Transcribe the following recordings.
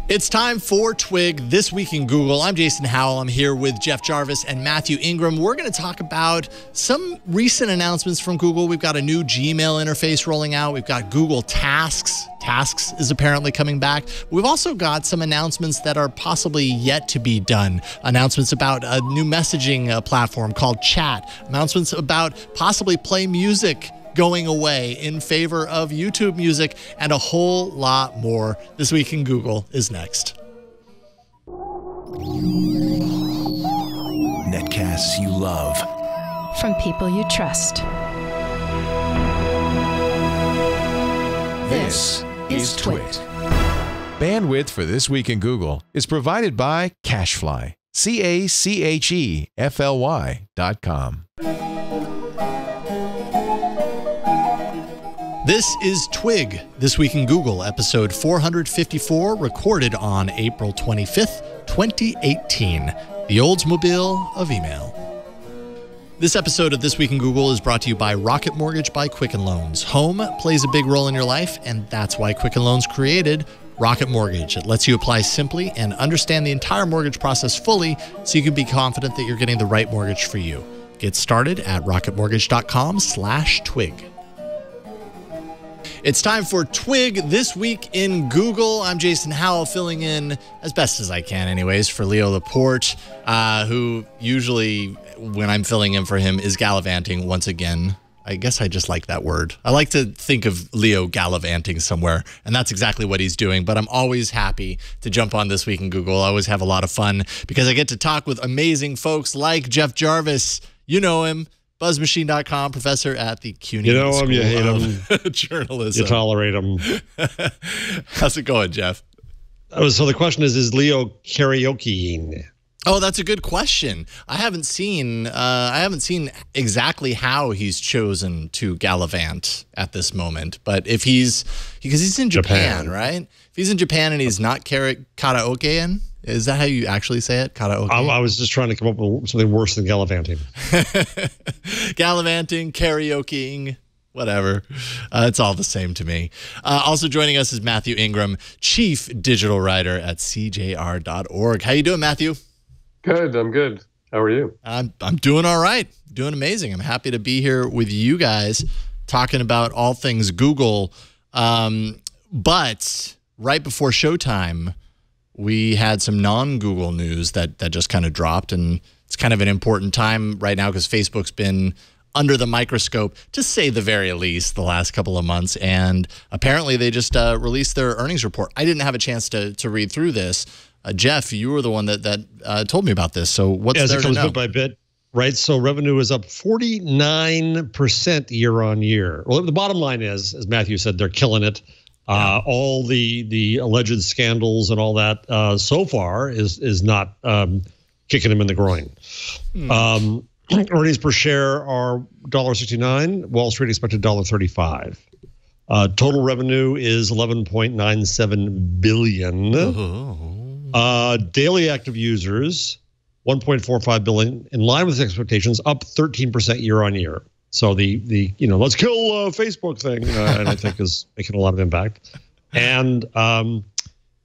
It's time for Twig This Week in Google. I'm Jason Howell. I'm here with Jeff Jarvis and Matthew Ingram. We're going to talk about some recent announcements from Google. We've got a new Gmail interface rolling out. We've got Google Tasks. Tasks is apparently coming back. We've also got some announcements that are possibly yet to be done. Announcements about a new messaging platform called Chat. Announcements about possibly Play Music going away in favor of YouTube Music, and a whole lot more. This Week in Google is next. Netcasts you love. From people you trust. This is Twit. Bandwidth for This Week in Google is provided by Cachefly. CACHEFLY.com. This is Twig, This Week in Google, episode 454, recorded on April 25th, 2018, the Oldsmobile of email. This episode of This Week in Google is brought to you by Rocket Mortgage by Quicken Loans. Home plays a big role in your life, and that's why Quicken Loans created Rocket Mortgage. It lets you apply simply and understand the entire mortgage process fully so you can be confident that you're getting the right mortgage for you. Get started at rocketmortgage.com/twig. It's time for Twig This Week in Google. I'm Jason Howell, filling in as best as I can anyways for Leo Laporte, who usually, when I'm filling in for him, is gallivanting once again. I guess I just like that word. I like to think of Leo gallivanting somewhere, and that's exactly what he's doing. But I'm always happy to jump on This Week in Google. I always have a lot of fun because I get to talk with amazing folks like Jeff Jarvis. You know him. BuzzMachine.com, professor at the CUNY You know him, you hate him. Journalism. You tolerate him. How's it going, Jeff? So the question is Leo karaokeing? Oh, that's a good question. I haven't seen exactly how he's chosen to gallivant at this moment. But if because he's in Japan, right? If he's in Japan and he's not karaokeing, is that how you actually say it? Karaoke? I was just trying to come up with something worse than gallivanting. Gallivanting, karaokeing, whatever. It's all the same to me. Also joining us is Matthew Ingram, Chief Digital Writer at CJR.org. How you doing, Matthew? Good. I'm good. How are you? I'm doing all right. Doing amazing. I'm happy to be here with you guys talking about all things Google. But right before showtime, we had some non-Google news that just kind of dropped, and it's kind of an important time right now because Facebook's been under the microscope, to say the very least, the last couple of months, and apparently they just released their earnings report. I didn't have a chance to read through this. Jeff, you were the one that told me about this, so what's there to know? As it comes bit by bit, right? So revenue is up 49% year on year. Well, the bottom line is, as Matthew said, they're killing it. All the alleged scandals and all that so far is not kicking him in the groin. Earnings per share are $1.69. Wall Street expected $1.35. Total revenue is $11.97 billion. Daily active users 1.45 billion, in line with expectations, up 13% year on year. So the let's kill Facebook thing, I think is making a lot of impact. And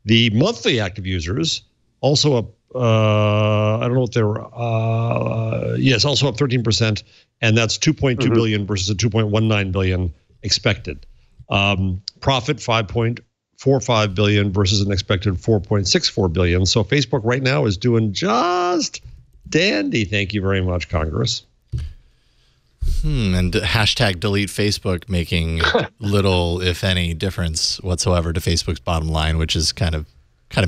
the monthly active users also up. I don't know what they were. Yes, also up 13%, and that's 2.2 billion versus a 2.19 billion expected. Profit 5.45 billion versus an expected 4.64 billion. So Facebook right now is doing just dandy. Thank you very much, Congress. And hashtag delete Facebook making little, if any, difference whatsoever to Facebook's bottom line, which is kind of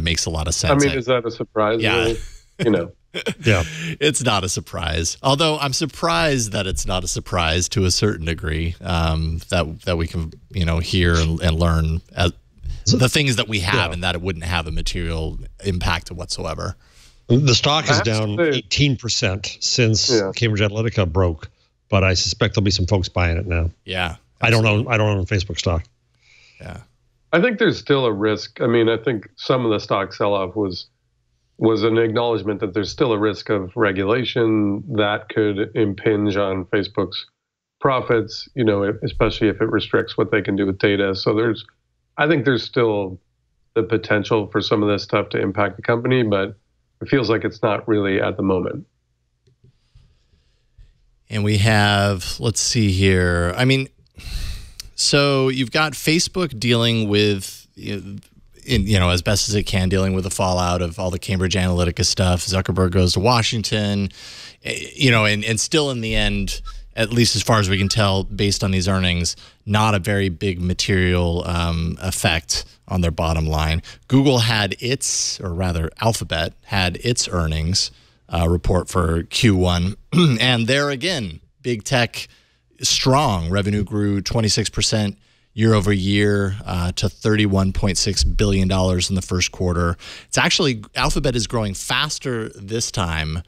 makes a lot of sense. I mean, is that a surprise? Yeah. Yeah. It's not a surprise. Although I'm surprised that it's not a surprise to a certain degree, that we can, hear and learn as the things that we have, and that it wouldn't have a material impact whatsoever. The stock is down 18% since Cambridge Analytica broke. But I suspect there'll be some folks buying it now. Yeah, absolutely. I don't own Facebook stock. Yeah, I think there's still a risk. I mean, I think some of the stock sell-off was an acknowledgement that there's still a risk of regulation that could impinge on Facebook's profits. Especially if it restricts what they can do with data. So I think there's still the potential for some of this stuff to impact the company, but it feels like it's not really at the moment. And we have, let's see here. I mean, so you've got Facebook dealing with, as best as it can, dealing with the fallout of all the Cambridge Analytica stuff. Zuckerberg goes to Washington, and still in the end, at least as far as we can tell, based on these earnings, not a very big material effect on their bottom line. Google had its, or rather Alphabet had its earnings report for Q1. And there again, big tech strong. Revenue grew 26% year over year to $31.6 billion in the first quarter. It's actually, Alphabet is growing faster this time,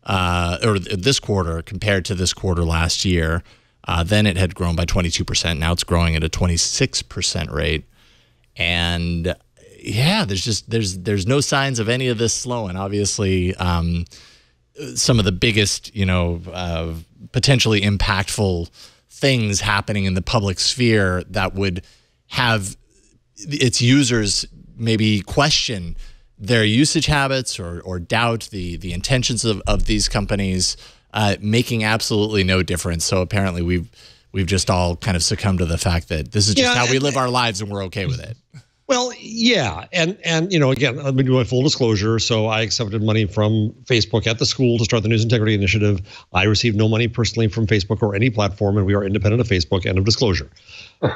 or this quarter compared to this quarter last year. Then it had grown by 22%. Now it's growing at a 26% rate. And yeah, there's no signs of any of this slowing. Obviously, some of the biggest, potentially impactful things happening in the public sphere that would have its users maybe question their usage habits or doubt the intentions of these companies, making absolutely no difference. So apparently we've just all kind of succumbed to the fact that this is just how we live our lives and we're okay with it. Well, yeah. And again, let me do my full disclosure. So I accepted money from Facebook at the school to start the News Integrity Initiative. I received no money personally from Facebook or any platform, and we are independent of Facebook. End of disclosure.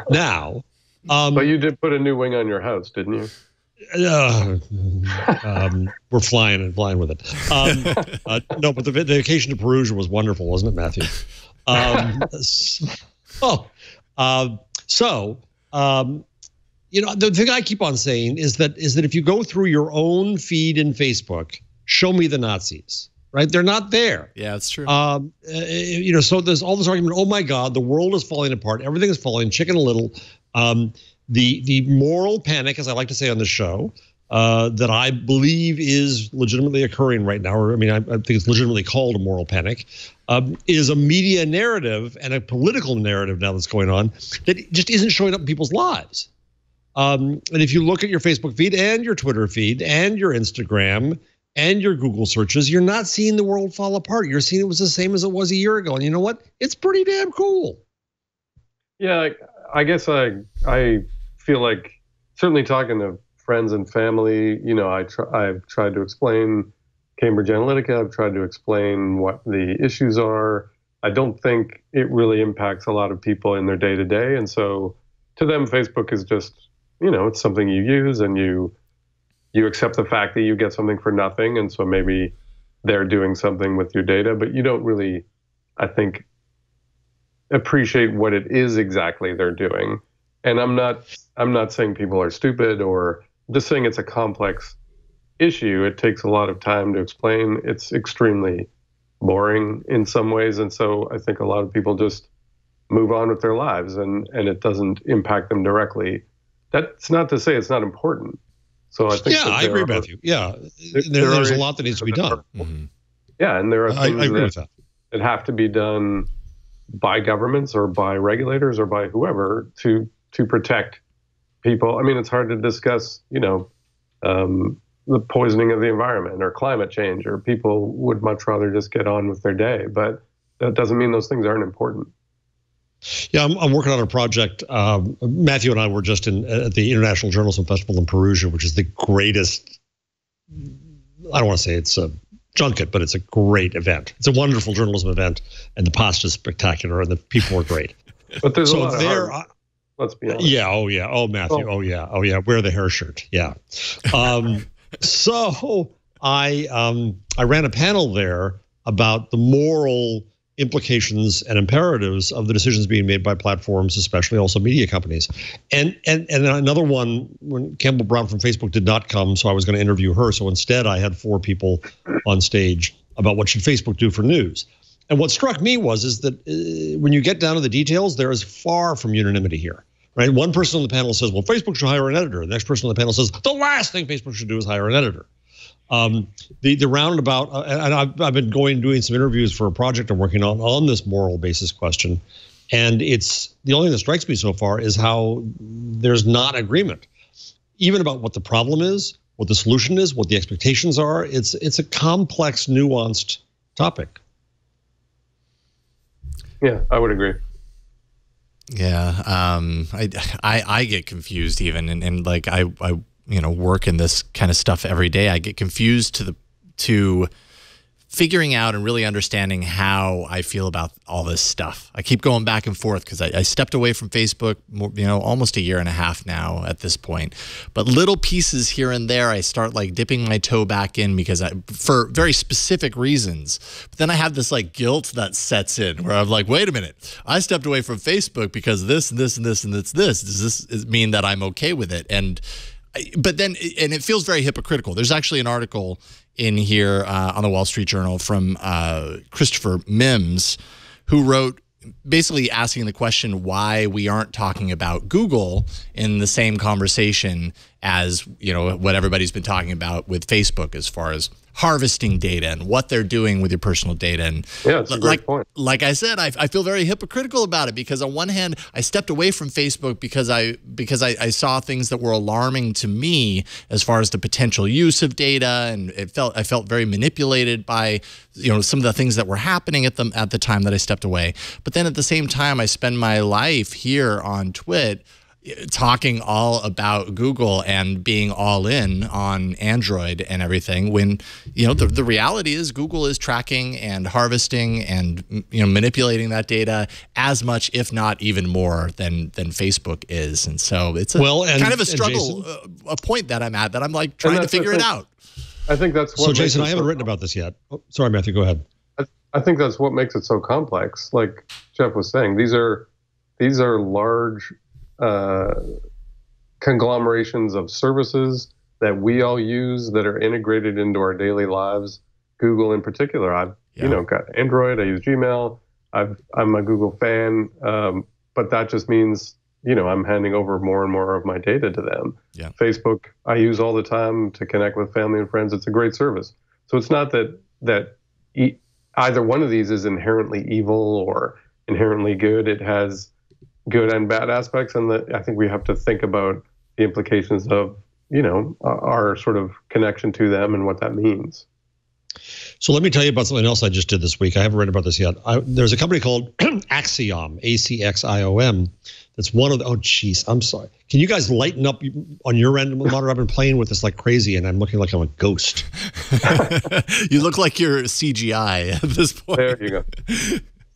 Now. But you did put a new wing on your house, didn't you? We're flying with it. No, but the vacation to Perugia was wonderful, wasn't it, Matthew? The thing I keep on saying is that if you go through your own feed in Facebook, show me the Nazis, right? They're not there. Yeah, that's true. So there's all this argument. Oh my God, the world is falling apart. Everything is falling. Chicken Little. The moral panic, as I like to say on the show, that I believe is legitimately occurring right now, or I think it's legitimately called a moral panic, is a media narrative and a political narrative now that's going on that just isn't showing up in people's lives. And if you look at your Facebook feed and your Twitter feed and your Instagram and your Google searches, you're not seeing the world fall apart. You're seeing it was the same as it was a year ago. And you know what? It's pretty damn cool. Yeah, I guess I feel like, certainly talking to friends and family, I've tried to explain Cambridge Analytica. I've tried to explain what the issues are. I don't think it really impacts a lot of people in their day-to-day. And so to them, Facebook is just, it's something you use, and you accept the fact that you get something for nothing. And so maybe they're doing something with your data, but you don't really, I think, appreciate what it is exactly they're doing. And I'm not saying people are stupid, or just saying it's a complex issue. It takes a lot of time to explain. It's extremely boring in some ways. And so I think a lot of people just move on with their lives, and it doesn't impact them directly. That's not to say it's not important. So I think I agree with you. Yeah, there's a lot that needs to be done. Mm-hmm. Yeah, and there are things that have to be done by governments or by regulators or by whoever to protect people. I mean, it's hard to discuss, the poisoning of the environment or climate change, or people would much rather just get on with their day. But that doesn't mean those things aren't important. Yeah, I'm working on a project. Matthew and I were just at the International Journalism Festival in Perugia, which is the greatest. I don't want to say it's a junket, but it's a great event. It's a wonderful journalism event, and the pasta is spectacular, and the people are great. But there's a lot of let's be honest. Yeah. Oh yeah. Oh Matthew. Oh yeah. Oh yeah. Wear the hair shirt. Yeah. So I ran a panel there about the moral implications and imperatives of the decisions being made by platforms, especially also media companies. And another one, when Campbell Brown from Facebook did not come, so I was going to interview her. So instead I had 4 people on stage about what should Facebook do for news. And what struck me is that when you get down to the details, there is far from unanimity here. Right? One person on the panel says, well, Facebook should hire an editor. The next person on the panel says, the last thing Facebook should do is hire an editor. The roundabout, and I've been doing some interviews for a project I'm working on this moral basis question. And it's the only thing that strikes me so far is how there's not agreement. even about what the problem is, what the solution is, what the expectations are. It's a complex, nuanced topic. Yeah, I would agree. Yeah, I get confused even, and like I work in this kind of stuff every day. I get confused to figuring out and really understanding how I feel about all this stuff. I keep going back and forth because I stepped away from Facebook, almost a year and a half now at this point. But little pieces here and there, I start like dipping my toe back in because for very specific reasons. But then I have this like guilt that sets in where I'm like, wait a minute, I stepped away from Facebook because this and this and this and this. Does this mean that I'm okay with it? But then it feels very hypocritical. There's actually an article in here on the Wall Street Journal from Christopher Mims, who wrote basically asking the question why we aren't talking about Google in the same conversation as what everybody's been talking about with Facebook as far as harvesting data and what they're doing with your personal data. And yeah, it's a great point. Like I said, I feel very hypocritical about it because on one hand, I stepped away from Facebook because I saw things that were alarming to me as far as the potential use of data, and I felt very manipulated by some of the things that were happening at the time that I stepped away. But then at the same time, I spend my life here on Twit talking all about Google and being all in on Android and everything, when the reality is Google is tracking and harvesting and manipulating that data as much, if not even more, than Facebook is. And so it's kind of a struggle, a point that I'm at, that I'm like trying to figure it out. I think that's what. So Jason, I haven't written about this yet. Oh, sorry, Matthew, go ahead. I think that's what makes it so complex. Like Jeff was saying, these are large conglomerations of services that we all use that are integrated into our daily lives. Google in particular, I've got Android, I use Gmail, I'm a Google fan, but that just means I'm handing over more and more of my data to them. Yeah. Facebook I use all the time to connect with family and friends. It's a great service. So it's not that either one of these is inherently evil or inherently good. It has good and bad aspects, and I think we have to think about the implications of our sort of connection to them and what that means. So let me tell you about something else I just did this week. I haven't read about this yet. There's a company called Axiom, ACXIOM. That's one of the. Oh, geez, I'm sorry. Can you guys lighten up on your end, monitor? I've been playing with this like crazy, and I'm looking like I'm a ghost. You look like you're CGI at this point. There you go.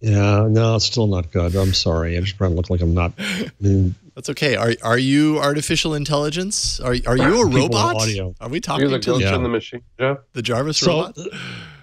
Yeah, no, it's still not good. I'm sorry. I just trying to look like I'm not. That's okay. Are you artificial intelligence? Are you a robot? Audio. Are we talking to the the machine, Jeff? The Jarvis robot?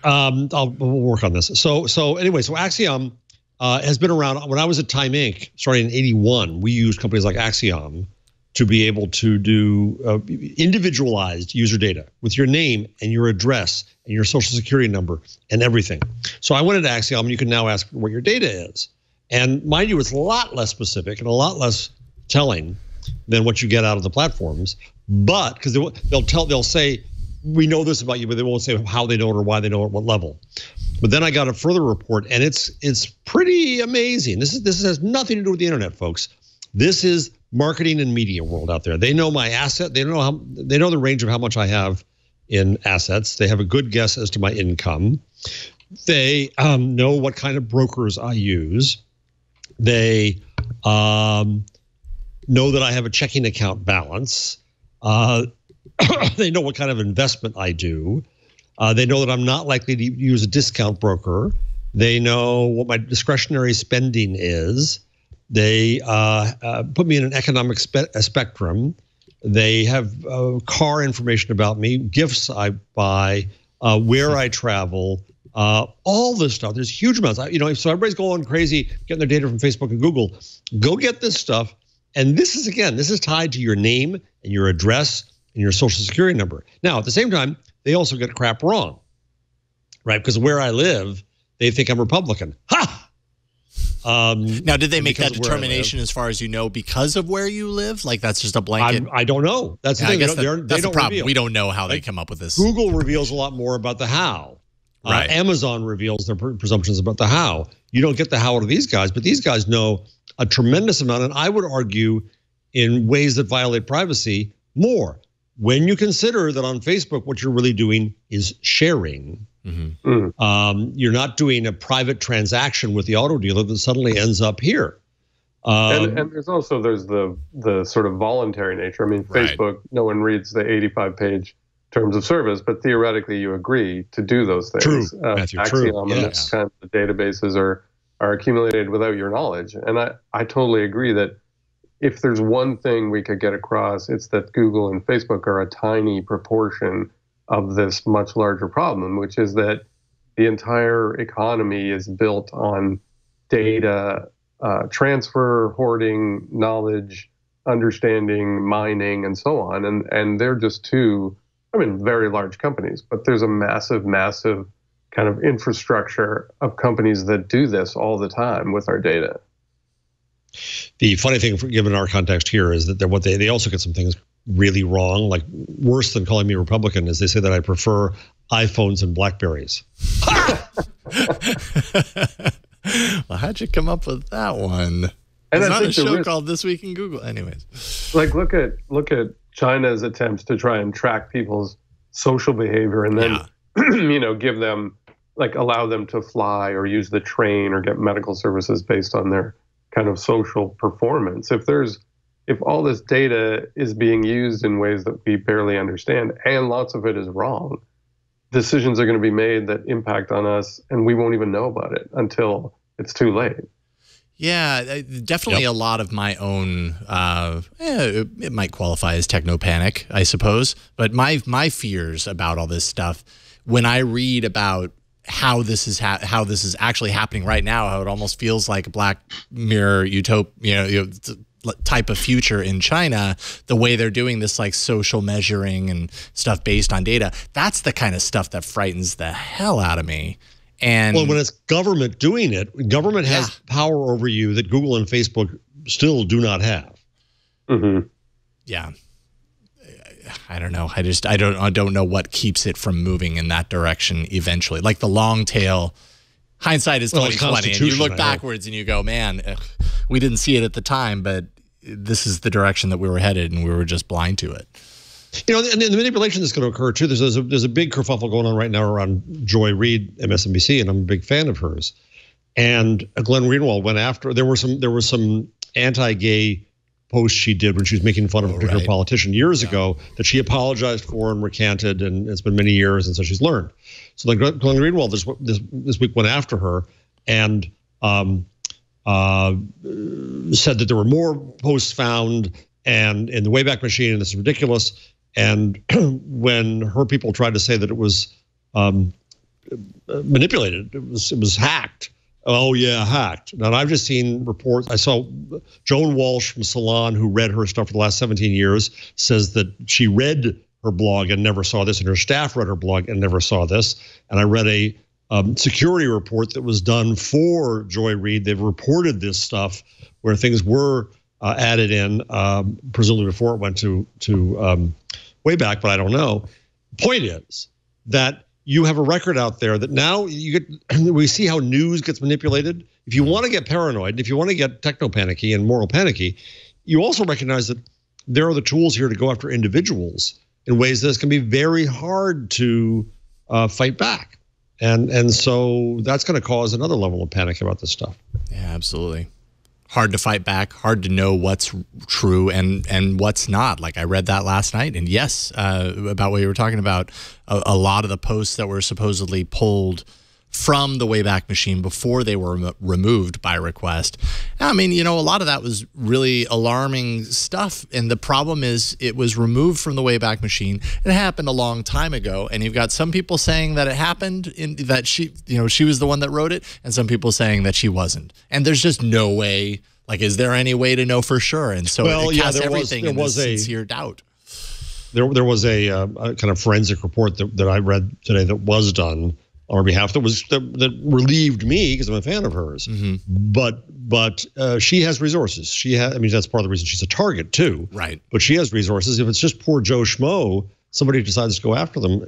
We'll work on this. So anyway, Axiom has been around. When I was at Time Inc., starting in '81, we used companies like Axiom to be able to do individualized user data with your name and your address and your social security number and everything. So I went into Axiom, and you can now ask what your data is. And mind you, it's a lot less specific and a lot less telling than what you get out of the platforms. But because they'll say, we know this about you, but they won't say how they know it or why they know it, what level. But then I got a further report, and it's pretty amazing. This has nothing to do with the internet, folks. This is marketing and media world out there. They know my asset. They know the range of how much I have in assets. They have a good guess as to my income. They know what kind of brokers I use. They know that I have a checking account balance. They know what kind of investment I do. They know that I'm not likely to use a discount broker. They know what my discretionary spending is. They put me in an economic spectrum. They have car information about me, gifts I buy, where I travel, all this stuff. There's huge amounts. So everybody's going crazy getting their data from Facebook and Google. Go get this stuff. And this is tied to your name and your address and your social security number. Now, at the same time, they also get crap wrong, right? Because where I live, they think I'm Republican. Ha! Now, did they make that determination as far as you know because of where you live? Like that's just a blanket? I don't know. That's the thing. That's the problem. Reveal. We don't know how they come up with this. Google reveals a lot more about the how. Right. Amazon reveals their presumptions about the how. You don't get the how out of these guys, but these guys know a tremendous amount, and I would argue in ways that violate privacy more. When you consider that on Facebook, what you're really doing is sharing. You're not doing a private transaction with the auto dealer that suddenly ends up here. And there's the sort of voluntary nature. I mean, Facebook, no one reads the 85-page terms of service, but theoretically you agree to do those things. True, Matthew, Axiom true. and those kinds of databases are accumulated without your knowledge. And I totally agree that if there's one thing we could get across, it's that Google and Facebook are a tiny proportion of this much larger problem, which is that the entire economy is built on data transfer, hoarding, knowledge, understanding, mining, and so on. And they're just two, very large companies, but there's a massive, massive kind of infrastructure of companies that do this all the time with our data. The funny thing, given our context here, is that they also get some things really wrong. Like, worse than calling me Republican is they say that I prefer iPhones and BlackBerries. Well, how'd you come up with that one? And it's not a show called This Week in Google. Anyways, like look at China's attempts to try and track people's social behavior, and then give them, allow them to fly or use the train or get medical services based on their kind of social performance. If all this data is being used in ways that we barely understand, and lots of it is wrong, decisions are going to be made that impact on us, and we won't even know about it until it's too late. Yeah, definitely a lot of my own, it might qualify as techno panic, I suppose. But my fears about all this stuff, when I read about how this is actually happening right now, how it almost feels like a Black Mirror utopia, type of future in China, the way they're doing this social measuring and stuff based on data, that's the kind of stuff that frightens the hell out of me. And when it's government doing it, government has power over you that Google and Facebook still do not have. Yeah. I don't know. I don't know what keeps it from moving in that direction eventually. Like the long tail, hindsight is 20/20, and you look backwards and you go, man, we didn't see it at the time, but this is the direction that we were headed, and we were just blind to it. And the manipulation that's going to occur too. There's a big kerfuffle going on right now around Joy Reid, MSNBC, and I'm a big fan of hers. And Glenn Greenwald went after. There were some anti-gay posts she did when she was making fun of a particular politician years ago that she apologized for and recanted, and it's been many years, and so she's learned. So Glenn Greenwald this week went after her and said that there were more posts found and in the Wayback Machine, and this is ridiculous. And when her people tried to say that it was manipulated, it was hacked. Oh yeah, hacked. Now I've just seen reports. I saw Joan Walsh from Salon, who read her stuff for the last 17 years, says that she read her blog and never saw this, and her staff read her blog and never saw this. And I read a security report that was done for Joy Reid. They've reported this stuff where things were added in, presumably before it went to Wayback, but I don't know. Point is that you have a record out there that now we see how news gets manipulated. If you want to get paranoid, if you want to get techno-panicky and moral panicky, you also recognize that there are the tools here to go after individuals in ways that can be very hard to fight back. And so that's going to cause another level of panic about this stuff. Yeah, absolutely. Hard to fight back, hard to know what's true and what's not. Like I read that last night, and yes, about what you were talking about, a lot of the posts that were supposedly pulled from the Wayback Machine before they were removed by request. I mean, a lot of that was really alarming stuff. And the problem is it was removed from the Wayback Machine. It happened a long time ago. And you've got some people saying that it happened, that she was the one that wrote it, and some people saying that she wasn't. And there's just no way, is there any way to know for sure? And so it casts everything in this sincere doubt. There was a kind of forensic report that I read today that was done on her behalf that relieved me because I'm a fan of hers. But she has resources. That's part of the reason she's a target too. Right. But she has resources. If it's just poor Joe Schmo, somebody decides to go after them,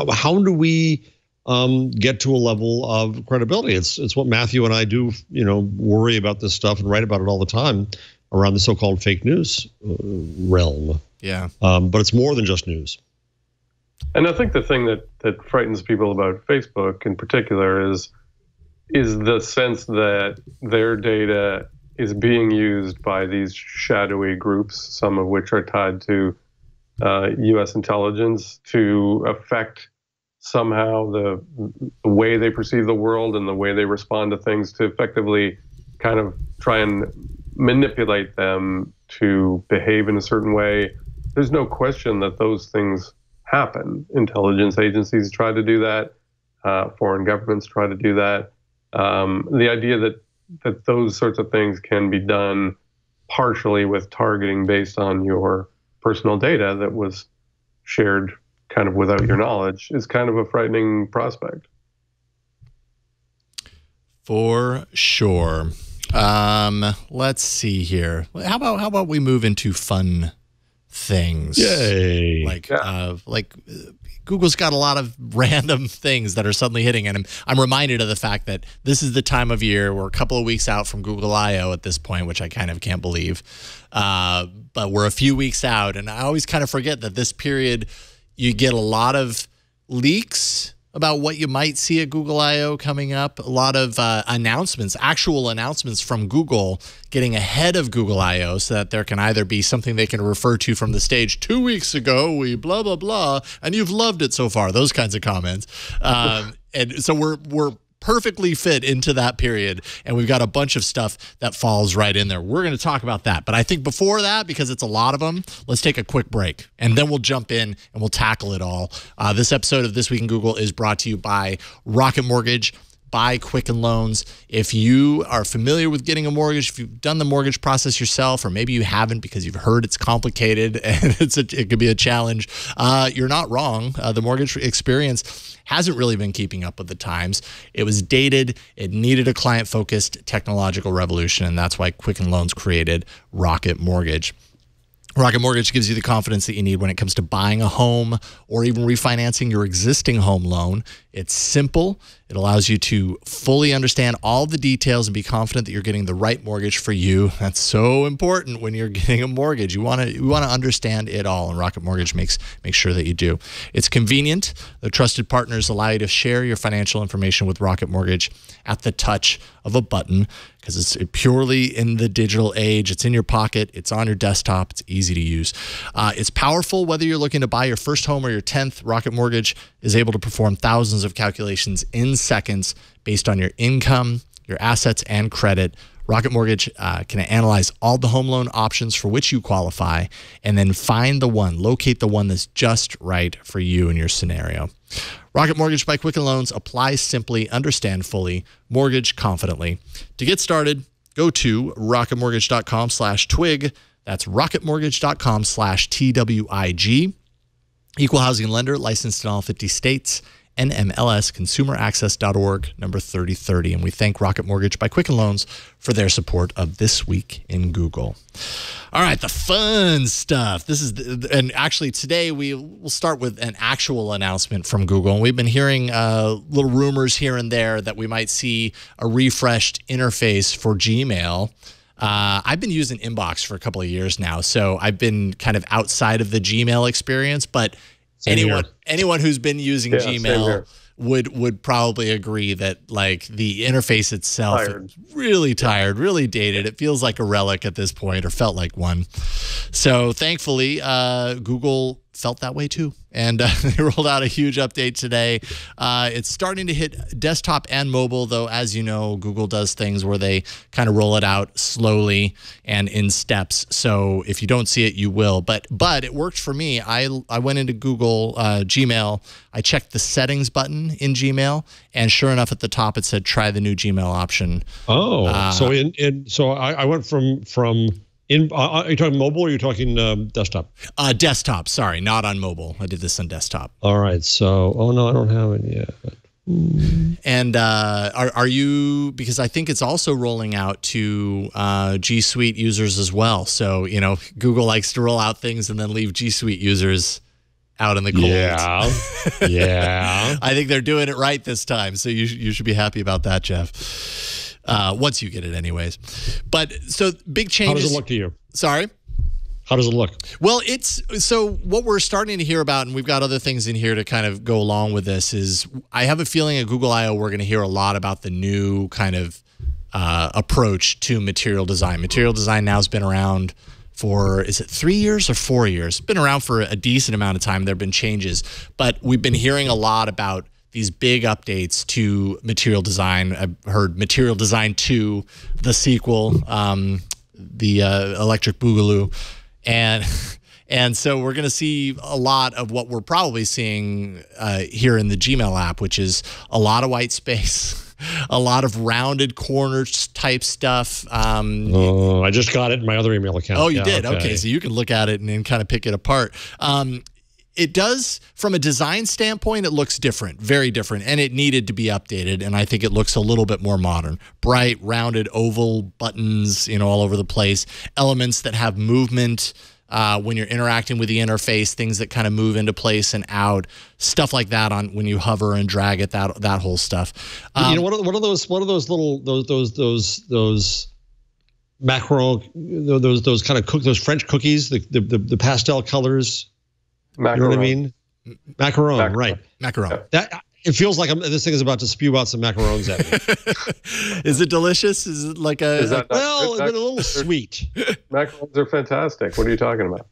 how do we get to a level of credibility? It's what Matthew and I do, worry about this stuff and write about it all the time. around the so-called fake news realm. Yeah. But it's more than just news. And I think the thing that frightens people about Facebook in particular is the sense that their data is being used by these shadowy groups, some of which are tied to U.S. intelligence, to affect somehow the way they perceive the world and the way they respond to things, to effectively kind of try and manipulate them to behave in a certain way. There's no question that those things happen. Intelligence agencies try to do that. Foreign governments try to do that. The idea that those sorts of things can be done partially with targeting based on your personal data that was shared kind of without your knowledge is kind of a frightening prospect. For sure. Let's see here. How about we move into fun things? Yay! Like Google's got a lot of random things that are suddenly hitting, and I'm reminded of the fact that this is the time of year. We're a couple of weeks out from Google I/O at this point, which I kind of can't believe. But we're a few weeks out, and I always kind of forget that this period you get a lot of leaks about what you might see at Google I/O coming up, a lot of announcements, actual announcements from Google getting ahead of Google I/O so that there can either be something they can refer to from the stage. 2 weeks ago, we blah, blah, blah, and you've loved it so far, those kinds of comments. And so we're perfectly fit into that period, and we've got a bunch of stuff that falls right in there. We're going to talk about that, but I think before that, because it's a lot of them, let's take a quick break, and then we'll jump in and we'll tackle it all. This episode of This Week in Google is brought to you by Rocket Mortgage, by Quicken Loans. If you are familiar with getting a mortgage, if you've done the mortgage process yourself, or maybe you haven't because you've heard it's complicated and it could be a challenge, you're not wrong. The mortgage experience hasn't really been keeping up with the times. It was dated. It needed a client-focused technological revolution, and that's why Quicken Loans created Rocket Mortgage. Rocket Mortgage gives you the confidence that you need when it comes to buying a home or even refinancing your existing home loan. It's simple. It allows you to fully understand all the details and be confident that you're getting the right mortgage for you. That's so important when you're getting a mortgage. You want to understand it all, and Rocket Mortgage makes sure that you do. It's convenient. The trusted partners allow you to share your financial information with Rocket Mortgage at the touch of a button, because it's purely in the digital age. It's in your pocket. It's on your desktop. It's easy to use. It's powerful. Whether you're looking to buy your first home or your 10th, Rocket Mortgage is able to perform thousands of calculations in seconds based on your income, your assets, and credit. Rocket Mortgage can analyze all the home loan options for which you qualify and then locate the one that's just right for you and your scenario. Rocket Mortgage by Quicken Loans applies simply, understand fully, mortgage confidently. To get started, go to rocketmortgage.com/twig. That's rocketmortgage.com/TWIG. Equal housing lender, licensed in all 50 states. NMLS, consumeraccess.org, number 3030. And we thank Rocket Mortgage by Quicken Loans for their support of This Week in Google. All right, the fun stuff. This is, and actually today we'll start with an actual announcement from Google. And we've been hearing little rumors here and there that we might see a refreshed interface for Gmail. I've been using Inbox for a couple of years now, so I've been kind of outside of the Gmail experience, but anyone who's been using Gmail would probably agree that like the interface itself is really tired, really dated. It feels like a relic at this point, or felt like one. So thankfully, Google felt that way too, and they rolled out a huge update today. It's starting to hit desktop and mobile, though, as you know, Google does things where they kind of roll it out slowly and in steps. So if you don't see it, you will. But it worked for me. I went into Google Gmail. I checked the settings button in Gmail, and sure enough, at the top it said try the new Gmail option. Oh, so I went from are you talking mobile or are you talking desktop? Desktop, sorry, not on mobile. I did this on desktop. All right, so, oh no, I don't have it yet. And are you, because I think it's also rolling out to G Suite users as well. So, you know, Google likes to roll out things and then leave G Suite users out in the cold. Yeah, yeah. I think they're doing it right this time. So you should be happy about that, Jeff. once you get it anyways. But so big changes. How does it look to you? Sorry? How does it look? Well, so what we're starting to hear about, and we've got other things in here to kind of go along with this, is I have a feeling at Google I/O we're going to hear a lot about the new kind of approach to material design. Material design now has been around for, is it 3 years or 4 years? It's been around for a decent amount of time. There have been changes, but we've been hearing a lot about these big updates to material design. I've heard Material Design 2, the sequel, the Electric Boogaloo. And so we're going to see a lot of what we're probably seeing here in the Gmail app, which is a lot of white space, a lot of rounded corners type stuff. I just got it in my other email account. Oh, you did? Okay, so you can look at it and then kind of pick it apart. It does, from a design standpoint, it looks different, very different, and it needed to be updated, and I think it looks a little bit more modern. Bright, rounded, oval buttons, all over the place, elements that have movement when you're interacting with the interface, things that kind of move into place and out, stuff like that on when you hover and drag it, that whole stuff. What are those little those macro, those kind of those French cookies, the pastel colors. Macaron. You know what I mean? Macaron, right. Macaron. That it feels like this thing is about to spew out some macarons at me. Is it delicious? Is it like a... It's a little sweet. Macarons are fantastic. What are you talking about?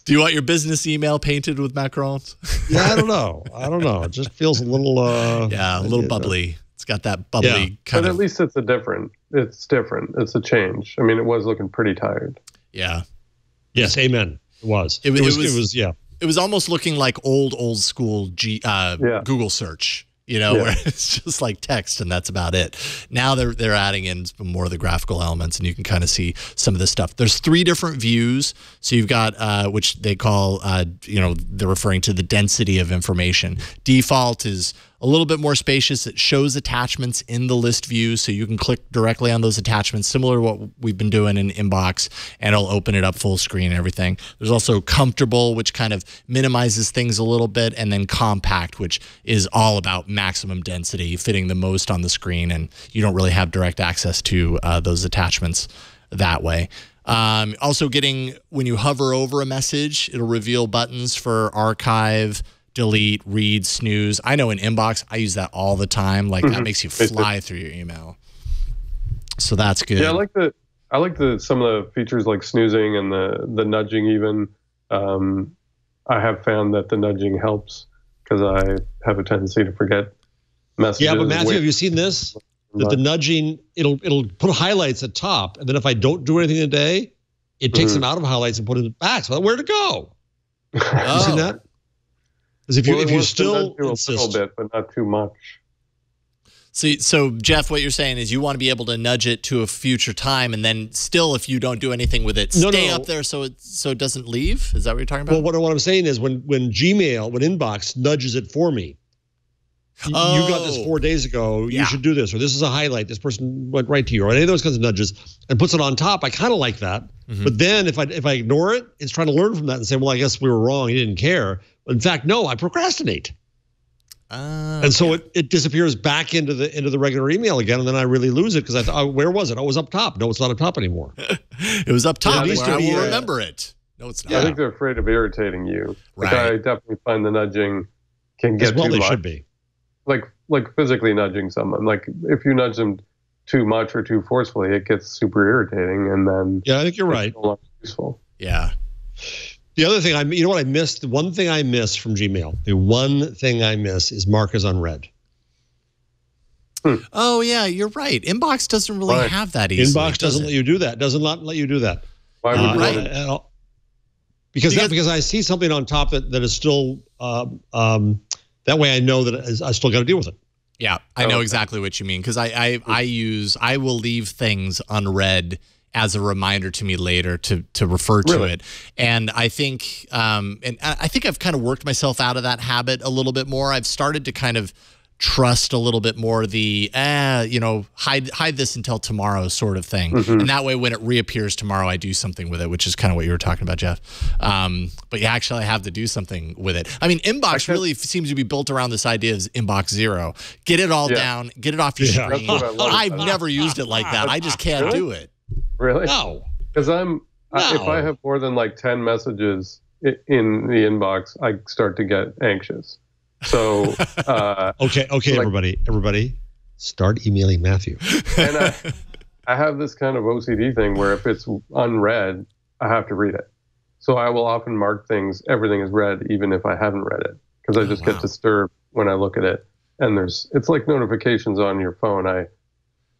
Do you want your business email painted with macarons? Yeah, I don't know. It just feels a little... a little bubbly. It's got that bubbly kind but of... at least it's different. It's a change. I mean, it was looking pretty tired. Yeah. Yes, amen. It was. It was almost looking like old school Google search, where it's just like text and that's about it. Now they're adding in some more of the graphical elements, and you can kind of see some of this stuff. There's 3 different views. So you've got which they call they're referring to the density of information. Default is a little bit more spacious. It shows attachments in the list view, so you can click directly on those attachments, similar to what we've been doing in Inbox, and it'll open it up full screen and everything. There's also comfortable, which kind of minimizes things a little bit, and then compact, which is all about maximum density, fitting the most on the screen, and you don't really have direct access to those attachments that way. Also when you hover over a message, it'll reveal buttons for archive, delete, read, snooze. I know in Inbox, I use that all the time. Like that makes you fly through your email. So that's good. Yeah, I like some of the features like snoozing and the nudging even. I have found that the nudging helps because I have a tendency to forget messages. Yeah, but Matthew, have you seen this? That the nudging, it'll put highlights at top, and then if I don't do anything today, it takes them out of highlights and put it back. So where to go? You seen that? Because if you still insist, a little bit, but not too much. So Jeff, what you're saying is you want to be able to nudge it to a future time, and then still, if you don't do anything with it, stay up there so it doesn't leave. Is that what you're talking about? Well, what I'm saying is when Inbox nudges it for me, you got this 4 days ago. You should do this, or this is a highlight. This person went right to you, or any of those kinds of nudges, and puts it on top. I kind of like that. But then if I ignore it, it's trying to learn from that and say, well, I guess we were wrong. You didn't care. In fact, no, I procrastinate. And so it disappears back into the regular email again, and then I really lose it because I thought, where was it? Oh, it was up top. No, it's not up top anymore. It was up top. I will remember it. No, it's not. I think they're afraid of irritating you. Right. Like, I definitely find the nudging can get too much. They should be. Like physically nudging someone. Like if you nudge them too much or too forcefully, it gets super irritating, and then I think you're right. No longer useful. Yeah. The other thing what I missed? The one thing I miss from Gmail, the one thing I miss is mark as unread. Oh yeah, you're right. Inbox doesn't really have that easily. Inbox doesn't let you do that. Does not let you do that. Why would you want it? Because I see something on top that is still that way I know that I still got to deal with it. Yeah, I know exactly what you mean because I will leave things unread as a reminder to me later to refer to it. And I think I've kind of worked myself out of that habit a little bit more. I've started to kind of trust a little bit more the hide this until tomorrow sort of thing. And that way when it reappears tomorrow, I do something with it, which is kind of what you were talking about, Jeff. But yeah, actually I have to do something with it. I mean, Inbox really seems to be built around this idea of Inbox Zero. Get it all down, get it off your screen. I've never used it like that. I just can't do it. Really? No. Because if I have more than like 10 messages in the inbox, I start to get anxious. So okay, everybody, start emailing Matthew. And I have this kind of OCD thing where if it's unread, I have to read it. So I will often mark everything is read, even if I haven't read it, because I just get disturbed when I look at it. And it's like notifications on your phone.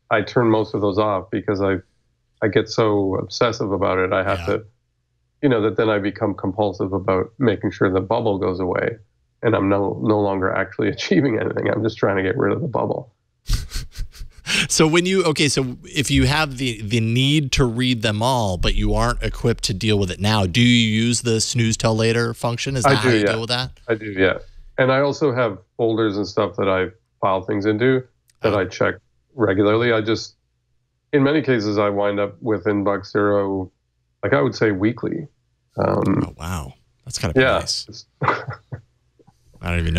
I turn most of those off because I get so obsessive about it. I have to, that then I become compulsive about making sure the bubble goes away. And I'm no longer actually achieving anything. I'm just trying to get rid of the bubble. So so if you have the need to read them all, but you aren't equipped to deal with it now, do you use the snooze till later function? Is that how you deal with that? I do, yeah. And I also have folders and stuff that I file things into that I check regularly. In many cases, I wind up with Inbox Zero, like I would say weekly. Oh, wow. That's kind of nice. I don't even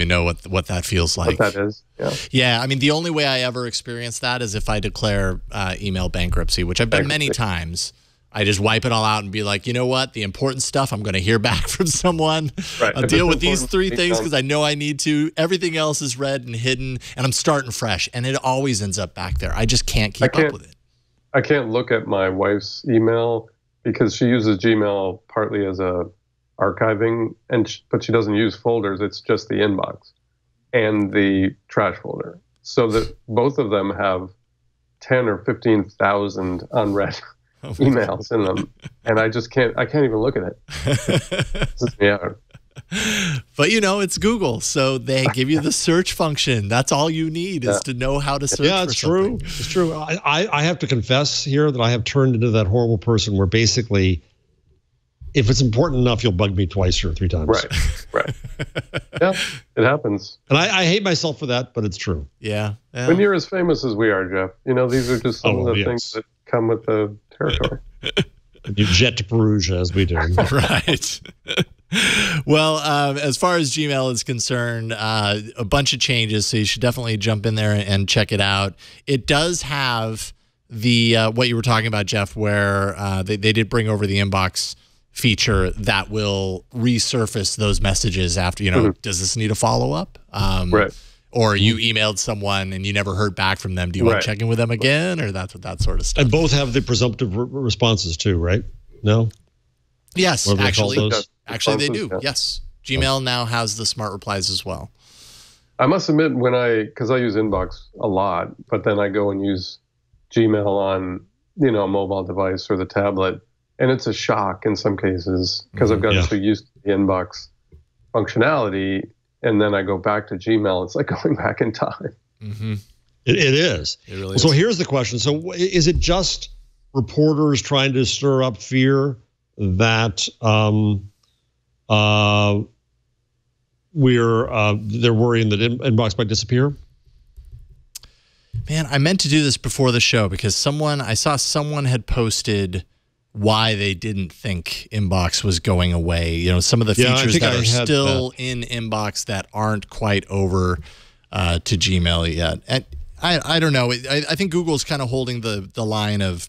know what that feels like. What that is, yeah. Yeah, I mean, the only way I ever experience that is if I declare email bankruptcy, which I've done many times. I just wipe it all out and be like, you know what? The important stuff, I'm going to hear back from someone. Right. I'll deal with these 3 things because I know I need to. Everything else is read and hidden, and I'm starting fresh, and it always ends up back there. I just can't keep up with it. I can't look at my wife's email because she uses Gmail partly as a archiving, but she doesn't use folders. It's just the inbox and the trash folder. So that both of them have 10 or 15,000 unread emails in them, and I can't even look at it. Yeah. But it's Google, so they give you the search function. That's all you need is to know how to search. Yeah, it's true. It's true. I have to confess here that I have turned into that horrible person where basically, if it's important enough, you'll bug me twice or 3 times. Right. Yeah, it happens. And I hate myself for that, but it's true. Yeah. When you're as famous as we are, Jeff, these are just some of the things that come with the territory. You jet to Perugia as we do. Right. Well, as far as Gmail is concerned, a bunch of changes, so you should definitely jump in there and check it out. It does have the what you were talking about, Jeff, where they did bring over the inbox feature that will resurface those messages after, does this need a follow-up? Right. Or you emailed someone and you never heard back from them. Do you want to check in with them again, or that sort of stuff? And both have the presumptive responses too, right? No? Yes, actually they do. Yeah. Yes. Gmail now has the smart replies as well. I must admit, because I use Inbox a lot, but then I go and use Gmail on, a mobile device or the tablet, and it's a shock in some cases because I've gotten so used to the Inbox functionality, and then I go back to Gmail. It's like going back in time. Mm-hmm. It is. It really is. So here's the question. So is it just reporters trying to stir up fear that they're worrying that Inbox might disappear? Man, I meant to do this before the show because I saw someone had posted why they didn't think Inbox was going away. Some of the features that are still in Inbox that aren't quite over to Gmail yet. And I don't know. I think Google's kind of holding the line of,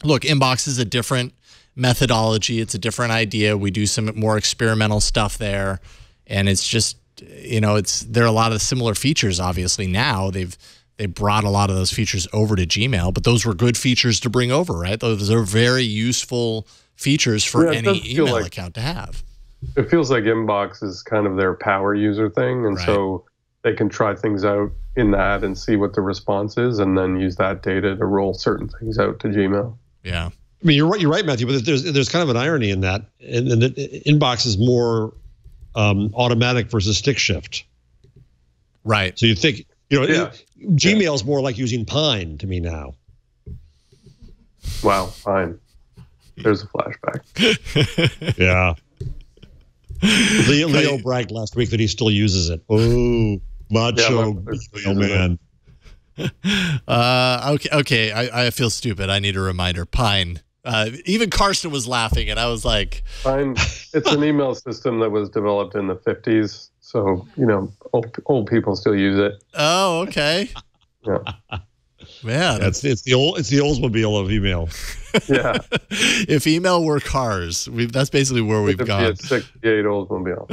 look, Inbox is a different methodology. It's a different idea. We do some more experimental stuff there. And it's just, there are a lot of similar features, obviously, now. They brought a lot of those features over to Gmail, but those were good features to bring over, right? Those are very useful features for any email account to have. It feels like Inbox is kind of their power user thing, and so they can try things out in that and see what the response is, and then use that data to roll certain things out to Gmail. Yeah. I mean, you're right, Matthew, but there's kind of an irony in that, and that Inbox is more automatic versus stick shift. Right. So you think, Gmail is more like using Pine to me now. Wow, Pine. There's a flashback. Yeah. Leo bragged last week that he still uses it. Oh. Macho man. Okay. I feel stupid. I need a reminder. Pine. Even Carson was laughing, and I was like, Pine. It's an email system that was developed in the 50s, so old people still use it. "Oh, okay." Yeah. Man, it's the Oldsmobile of email. Yeah. If email were cars, that's basically where we've gone. It's a 68 Oldsmobile.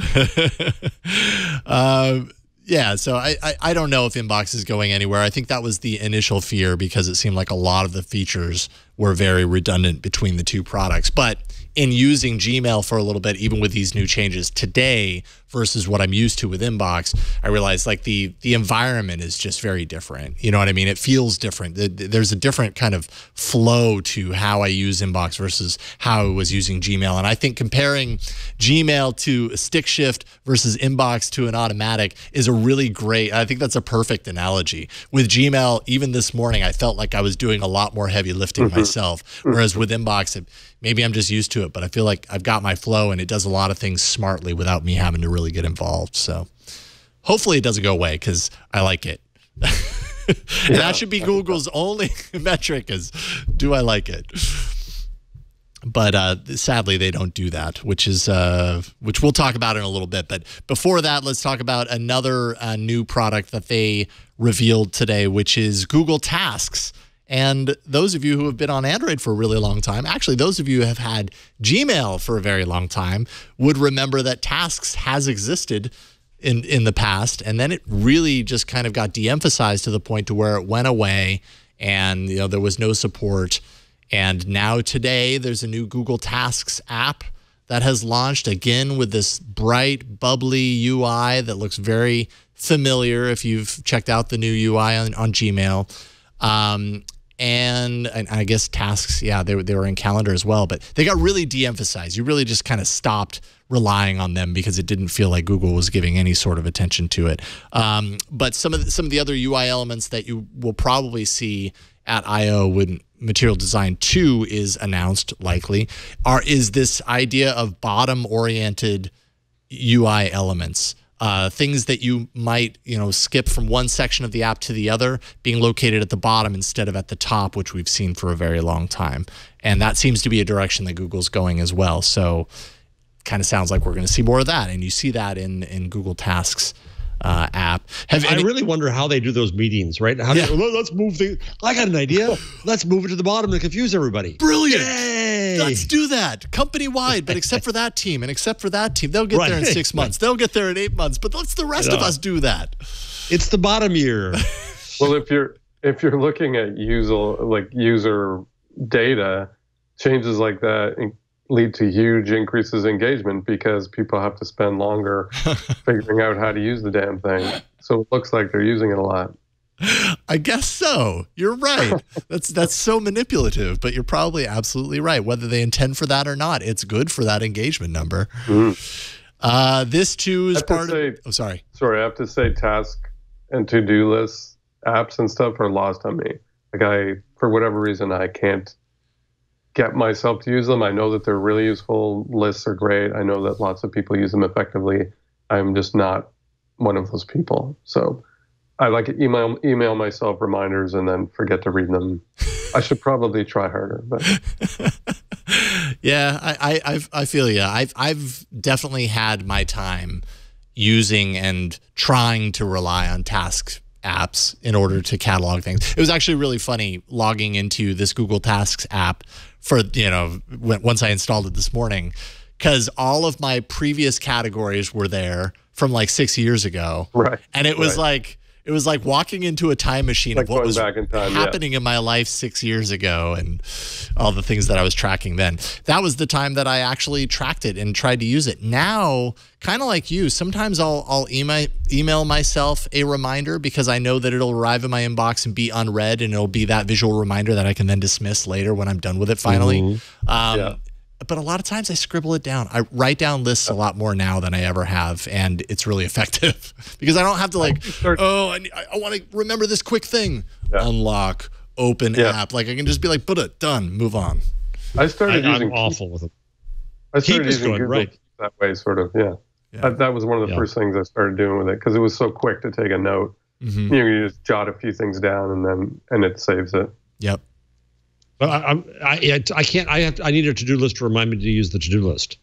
Yeah, so I don't know if Inbox is going anywhere. I think that was the initial fear because it seemed like a lot of the features were very redundant between the two products. But in using Gmail for a little bit, even with these new changes today versus what I'm used to with Inbox, I realized like the environment is just very different. You know what I mean? It feels different. There's a different kind of flow to how I use Inbox versus how I was using Gmail. And I think comparing Gmail to a stick shift versus Inbox to an automatic is a really great, I think that's a perfect analogy. With Gmail, even this morning, I felt like I was doing a lot more heavy lifting myself. Whereas with Inbox, maybe I'm just used to it, but I feel like I've got my flow and it does a lot of things smartly without me having to really get involved. So hopefully it doesn't go away because I like it. That should be Google's only metric is, do I like it? But sadly, they don't do that, which we'll talk about in a little bit. But before that, let's talk about another new product that they revealed today, which is Google Tasks. And those of you who have been on Android for a really long time, actually those of you who have had Gmail for a very long time, would remember that Tasks has existed in the past, and then it really just kind of got de-emphasized to the point to where it went away, and there was no support. And now today there's a new Google Tasks app that has launched again with this bright, bubbly UI that looks very familiar if you've checked out the new UI on Gmail. And I guess Tasks, yeah, they were in Calendar as well, but they got really de-emphasized. You really just kind of stopped relying on them because it didn't feel like Google was giving any sort of attention to it. But some of the other UI elements that you will probably see at I/O when Material Design 2 is announced, likely, is this idea of bottom-oriented UI elements. Things that you might, skip from one section of the app to the other, being located at the bottom instead of at the top, which we've seen for a very long time. And that seems to be a direction that Google's going as well. So kind of sounds like we're going to see more of that. And you see that in Google Tasks app. I really wonder how they do those meetings, right? Let's move things. I got an idea. Let's move it to the bottom to confuse everybody. Brilliant. Yay! Let's do that. Company-wide, but except for that team and except for that team. They'll get there in 6 months. They'll get there in 8 months, but let's the rest of us do that. It's the bottom year. Well, if you're looking at user data, changes like that lead to huge increases in engagement because people have to spend longer figuring out how to use the damn thing. So it looks like they're using it a lot. I guess so. You're right. That's so manipulative, but you're probably absolutely right. Whether they intend for that or not, it's good for that engagement number. This too is part of... Oh, sorry. Sorry, I have to say task and to-do lists, apps and stuff are lost on me. For whatever reason, I can't get myself to use them. I know that they're really useful. Lists are great. I know that lots of people use them effectively. I'm just not one of those people. So I like to email myself reminders and then forget to read them. I should probably try harder. But yeah, I feel you. I've definitely had my time using and trying to rely on Tasks apps in order to catalog things. It was actually really funny logging into this Google Tasks app for, once I installed it this morning, because all of my previous categories were there from like 6 years ago. Right. And it was like walking into a time machine of what was back in time, happening in my life 6 years ago and all the things that I was tracking then. That was the time that I actually tracked it and tried to use it. Now, kind of like you, sometimes I'll email myself a reminder because I know that it'll arrive in my inbox and be unread, and it'll be that visual reminder that I can then dismiss later when I'm done with it finally. But a lot of times I scribble it down. I write down lists a lot more now than I ever have, and it's really effective because I don't have to I want to remember this quick thing. Unlock, open app. Like I can just be like, put it, done, move on. I started using I'm awful with it. I started using Google that way, sort of, Yeah. That was one of the first things I started doing with it because it was so quick to take a note. Mm-hmm. You just jot a few things down and it saves it. Yep. But I can't. I need a to-do list to remind me to use the to-do list.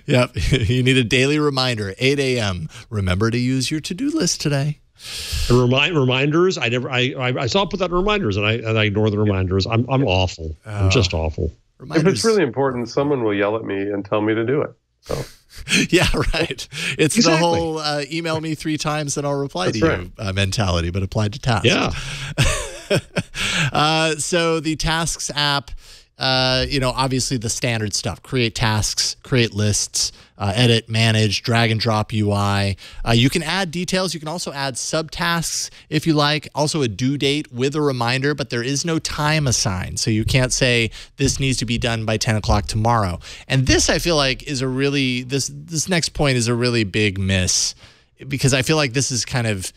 Yep. You need a daily reminder. 8 a.m. Remember to use your to-do list today. And reminders. I saw put that in reminders, and I ignore the reminders. I'm awful. I'm just awful. If it's really important, someone will yell at me and tell me to do it. So. Yeah, right. It's the whole email me 3 times and I'll reply to you mentality, but applied to tasks. Yeah. So the Tasks app, obviously the standard stuff: create tasks, create lists, edit, manage, drag and drop UI. You can add details. You can also add subtasks if you like. Also a due date with a reminder, but there is no time assigned. So you can't say this needs to be done by 10 o'clock tomorrow. And this, I feel like, is this next point is a really big miss, because I feel like this is kind of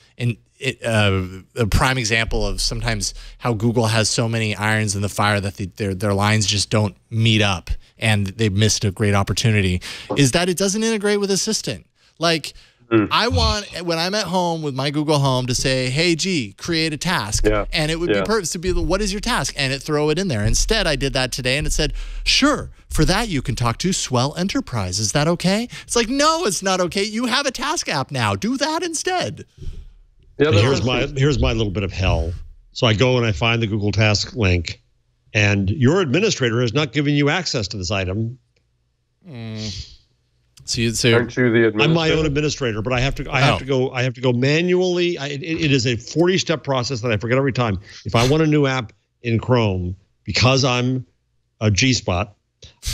a prime example of sometimes how Google has so many irons in the fire that their lines just don't meet up, and they've missed a great opportunity, is that it doesn't integrate with Assistant. Like, I want, when I'm at home with my Google Home, to say, hey, G, create a task. Yeah. And it would be perfect to be, what is your task? And it throw it in there. Instead, I did that today, and it said, sure, for that you can talk to Swell Enterprise. Is that okay? It's like, no, it's not okay. You have a task app now. Do that instead. Yeah, here's my little bit of hell. So I go and I find the Google Task link, and your administrator has not given you access to this item. So aren't you the administrator? I'm my own administrator, but I have to go manually. It is a 40-step process that I forget every time. If I want a new app in Chrome, because I'm a G-spot,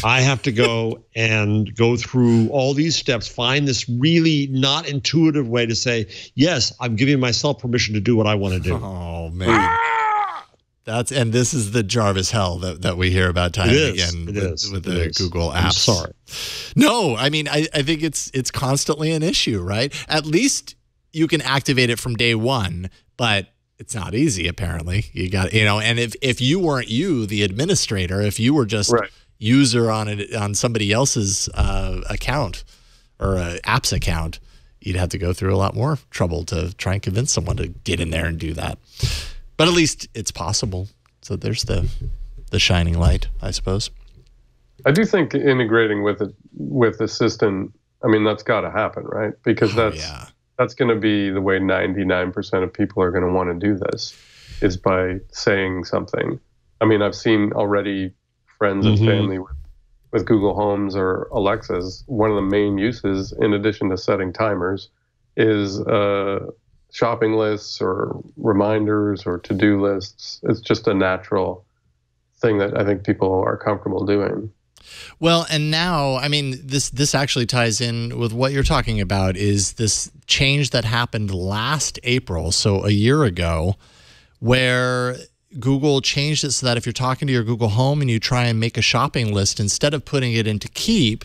I have to go and go through all these steps, find this really not intuitive way to say, yes, I'm giving myself permission to do what I want to do. Oh, man. And this is the Jarvis hell that we hear about time and again with the Google apps. I'm sorry. No, I mean, I think it's constantly an issue, right? At least you can activate it from day one, but it's not easy, apparently. You got, and if you weren't the administrator, if you were just user on somebody else's account or app's account, you'd have to go through a lot more trouble to try and convince someone to get in there and do that. But at least it's possible. So there's the shining light, I suppose. I do think integrating with Assistant, I mean, that's got to happen, right? Because that's going to be the way 99% of people are going to want to do this, is by saying something. I mean, I've seen already friends and family with Google Homes or Alexas. One of the main uses, in addition to setting timers, is shopping lists or reminders or to-do lists. It's just a natural thing that I think people are comfortable doing. Well, and now, I mean, this actually ties in with what you're talking about, is this change that happened last April, so a year ago, where Google changed it so that if you're talking to your Google Home and you try and make a shopping list, instead of putting it into Keep,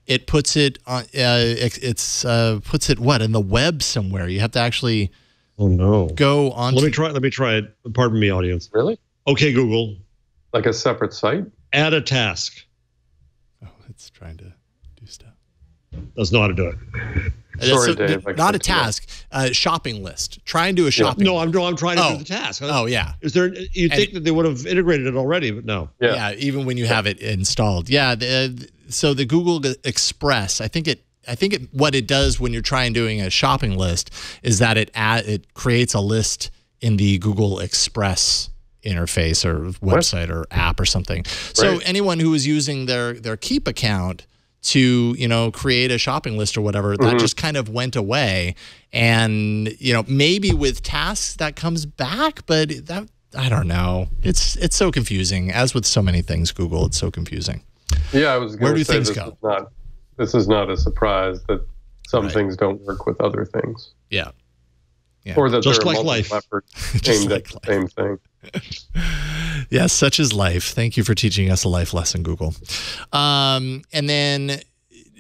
it puts it on. Puts it what, in the web somewhere. You have to actually. Oh no! Go on. Let me try it. Pardon me, audience. Really? Okay, Google. Like a separate site. Add a task. Oh, it's trying to do stuff. Doesn't know how to do it. Sorry, Dave. Not a task. Shopping list. Try and do a shopping. No, I'm trying to do the task. Oh yeah. Is there? You'd think that they would have integrated it already, but no. Yeah. Even when you have it installed. Yeah. So the Google Express, I think what it does when you're trying doing a shopping list is that it creates a list in the Google Express interface or website or app or something. So anyone who is using their Keep account to, create a shopping list or whatever, that just kind of went away. And, maybe with tasks that comes back, but I don't know. It's so confusing. As with so many things, Google, it's so confusing. Yeah, I was going to say things go? This is not a surprise that some things don't work with other things. Yeah. Or that just there are like multiple life. efforts aimed at the same thing. Yes, such is life. Thank you for teaching us a life lesson, Google. And then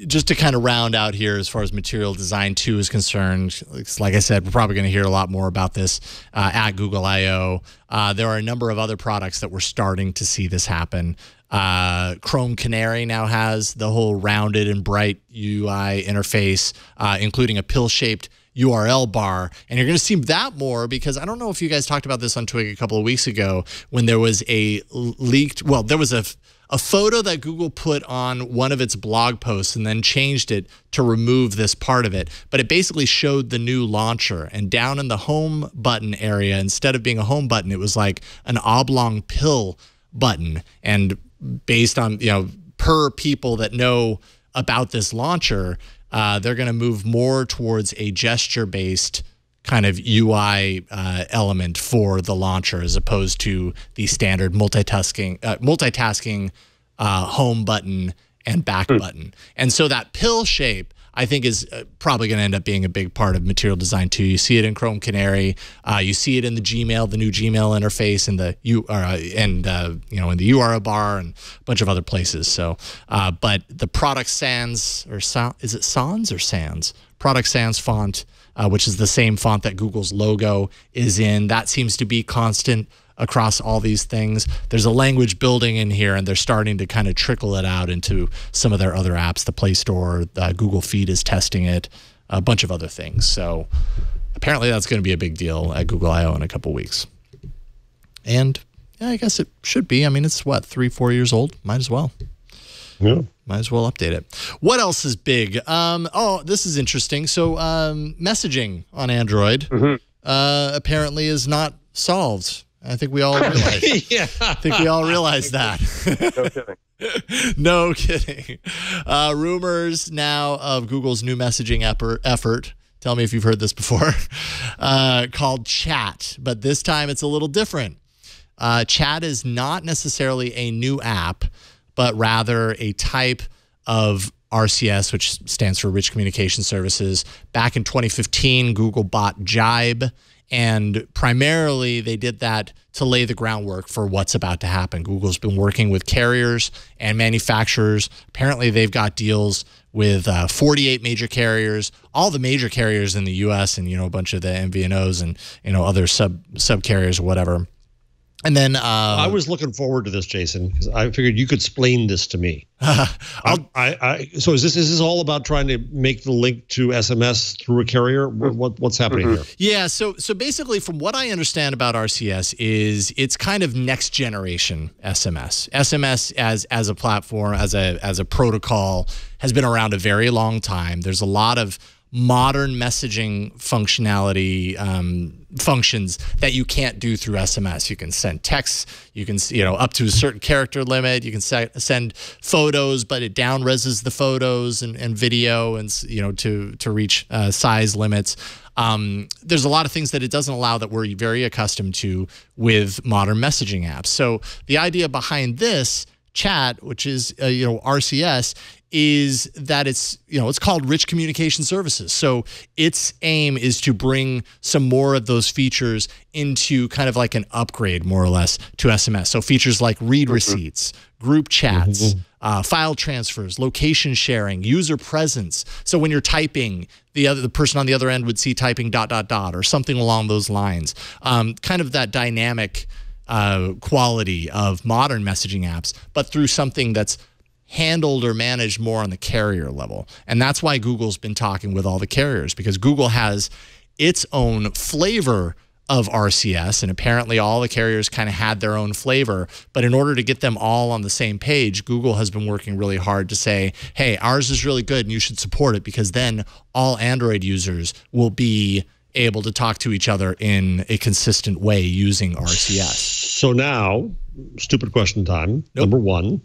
just to kind of round out here as far as Material Design 2 is concerned, like I said, we're probably going to hear a lot more about this at Google I/O. There are a number of other products that we're starting to see this happen. Chrome Canary now has the whole rounded and bright UI interface, including a pill-shaped URL bar. And you're going to see that more because I don't know if you guys talked about this on Twig a couple of weeks ago when there was a leaked, well, there was a photo that Google put on one of its blog posts and then changed it to remove this part of it. But it basically showed the new launcher. And down in the home button area, instead of being a home button, it was like an oblong pill button. And based on, per people that know about this launcher, they're going to move more towards a gesture-based kind of UI element for the launcher as opposed to the standard multitasking home button and back button. And so that pill shape, I think, is probably going to end up being a big part of Material Design 2. You see it in Chrome Canary, you see it in the Gmail, the new Gmail interface, and in the URL bar and a bunch of other places. So, but the Product Sans, or is it Sans or Sans? Product Sans font, which is the same font that Google's logo is in, that seems to be constant across all these things. There's a language building in here, and they're starting to kind of trickle it out into some of their other apps. The Play Store, Google Feed is testing it, a bunch of other things. So apparently that's going to be a big deal at Google I/O in a couple weeks. And yeah, I guess it should be. I mean, it's what, 3-4 years old? Might as well. Yeah. Might as well update it. What else is big? Oh, this is interesting. So messaging on Android apparently is not solved. I think we all realize. Yeah. I think we all realize that. No kidding. No kidding. Rumors now of Google's new messaging effort. Tell me if you've heard this before. Called Chat, but this time it's a little different. Chat is not necessarily a new app, but rather a type of RCS, which stands for Rich Communication Services. Back in 2015, Google bought Jibe. And primarily, they did that to lay the groundwork for what's about to happen. Google's been working with carriers and manufacturers. Apparently, they've got deals with 48 major carriers, all the major carriers in the U.S. and, a bunch of the MVNOs and, other sub carriers or whatever. And then I was looking forward to this, Jason, because I figured you could explain this to me. So is this all about trying to make the link to SMS through a carrier? What's happening here? Yeah. So basically, from what I understand about RCS, is it's kind of next generation SMS. SMS as a platform, as a protocol, has been around a very long time. There's a lot of modern messaging functionality functions that you can't do through SMS. You can send texts, you can, up to a certain character limit, you can send photos, but it down reses the photos and video and, to reach size limits. There's a lot of things that it doesn't allow that we're very accustomed to with modern messaging apps. So the idea behind this Chat, which is, RCS, is that it's called Rich Communication Services. So its aim is to bring some more of those features into kind of like an upgrade, more or less, to SMS. So features like read receipts, group chats, file transfers, location sharing, user presence. So when you're typing, the person on the other end would see typing ... or something along those lines. Kind of that dynamic quality of modern messaging apps, but through something that's handled or managed more on the carrier level. And that's why Google's been talking with all the carriers, because Google has its own flavor of RCS, and apparently all the carriers kind of had their own flavor. But in order to get them all on the same page, Google has been working really hard to say, hey, ours is really good and you should support it, because then all Android users will be able to talk to each other in a consistent way using RCS. So now, stupid question time. Nope. Number one.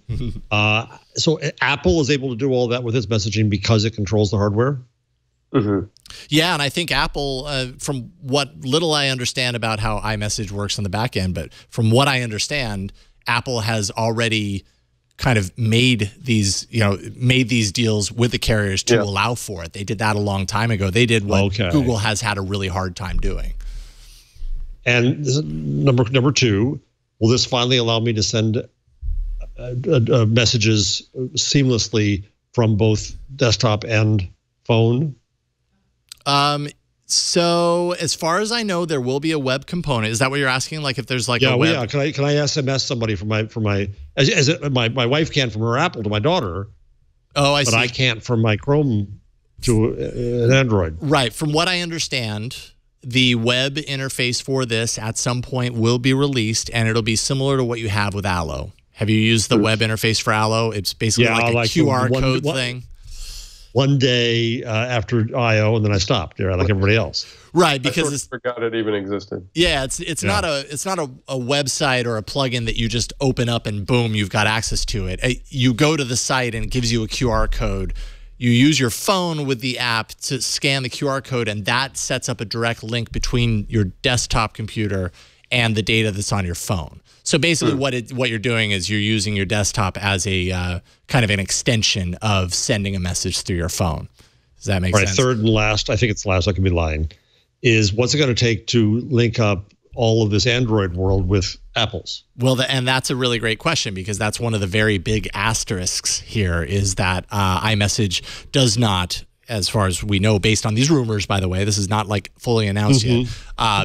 So Apple is able to do all that with its messaging because it controls the hardware? Yeah, and I think Apple, from what little I understand about how iMessage works on the back end, but from what I understand, Apple has already kind of made these deals with the carriers to allow for it. They did that a long time ago. They did what Google has had a really hard time doing. And number two, will this finally allow me to send messages seamlessly from both desktop and phone? So as far as I know, there will be a web component. Is that what you're asking? Like if there's like a web? Yeah. Can I SMS somebody from my wife can from her Apple to my daughter? Oh, I see. But I can't from my Chrome to an Android. Right. From what I understand, the web interface for this at some point will be released, and it'll be similar to what you have with Allo. Have you used the web interface for Allo? It's basically like a QR code thing. One day after I/O, and then I stopped. Like everybody else. Right, because I forgot it even existed. Yeah, it's not a website or a plugin that you just open up and boom, you've got access to it. You go to the site and it gives you a QR code. You use your phone with the app to scan the QR code, and that sets up a direct link between your desktop computer and the data that's on your phone. So basically what you're doing is you're using your desktop as a kind of an extension of sending a message through your phone. Does that make sense? Third and last, I think it's last, I could be lying, is what's it going to take to link up all of this Android world with Apple's? Well, and that's a really great question, because that's one of the very big asterisks here, is that iMessage does not, as far as we know, based on these rumors, by the way, this is not like fully announced yet.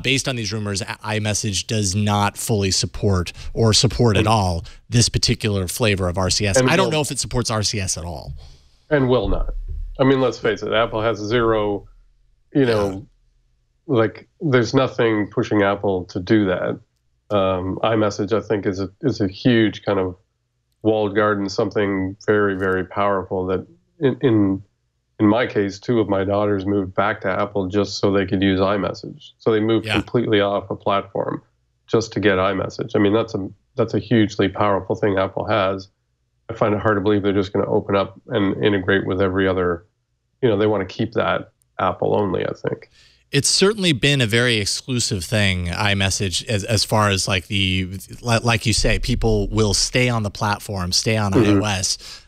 Based on these rumors, iMessage does not fully support or support at all this particular flavor of RCS. I don't know if it supports RCS at all. And will not. I mean, let's face it, Apple has zero, like there's nothing pushing Apple to do that. iMessage, I think, is a huge kind of walled garden, something very, very powerful that in my case, 2 of my daughters moved back to Apple just so they could use iMessage. So they moved completely off a platform just to get iMessage. I mean, that's a hugely powerful thing Apple has. I find it hard to believe they're just going to open up and integrate with every other, they want to keep that Apple only, I think. It's certainly been a very exclusive thing, iMessage, as far as like like you say, people will stay on the platform, stay on iOS.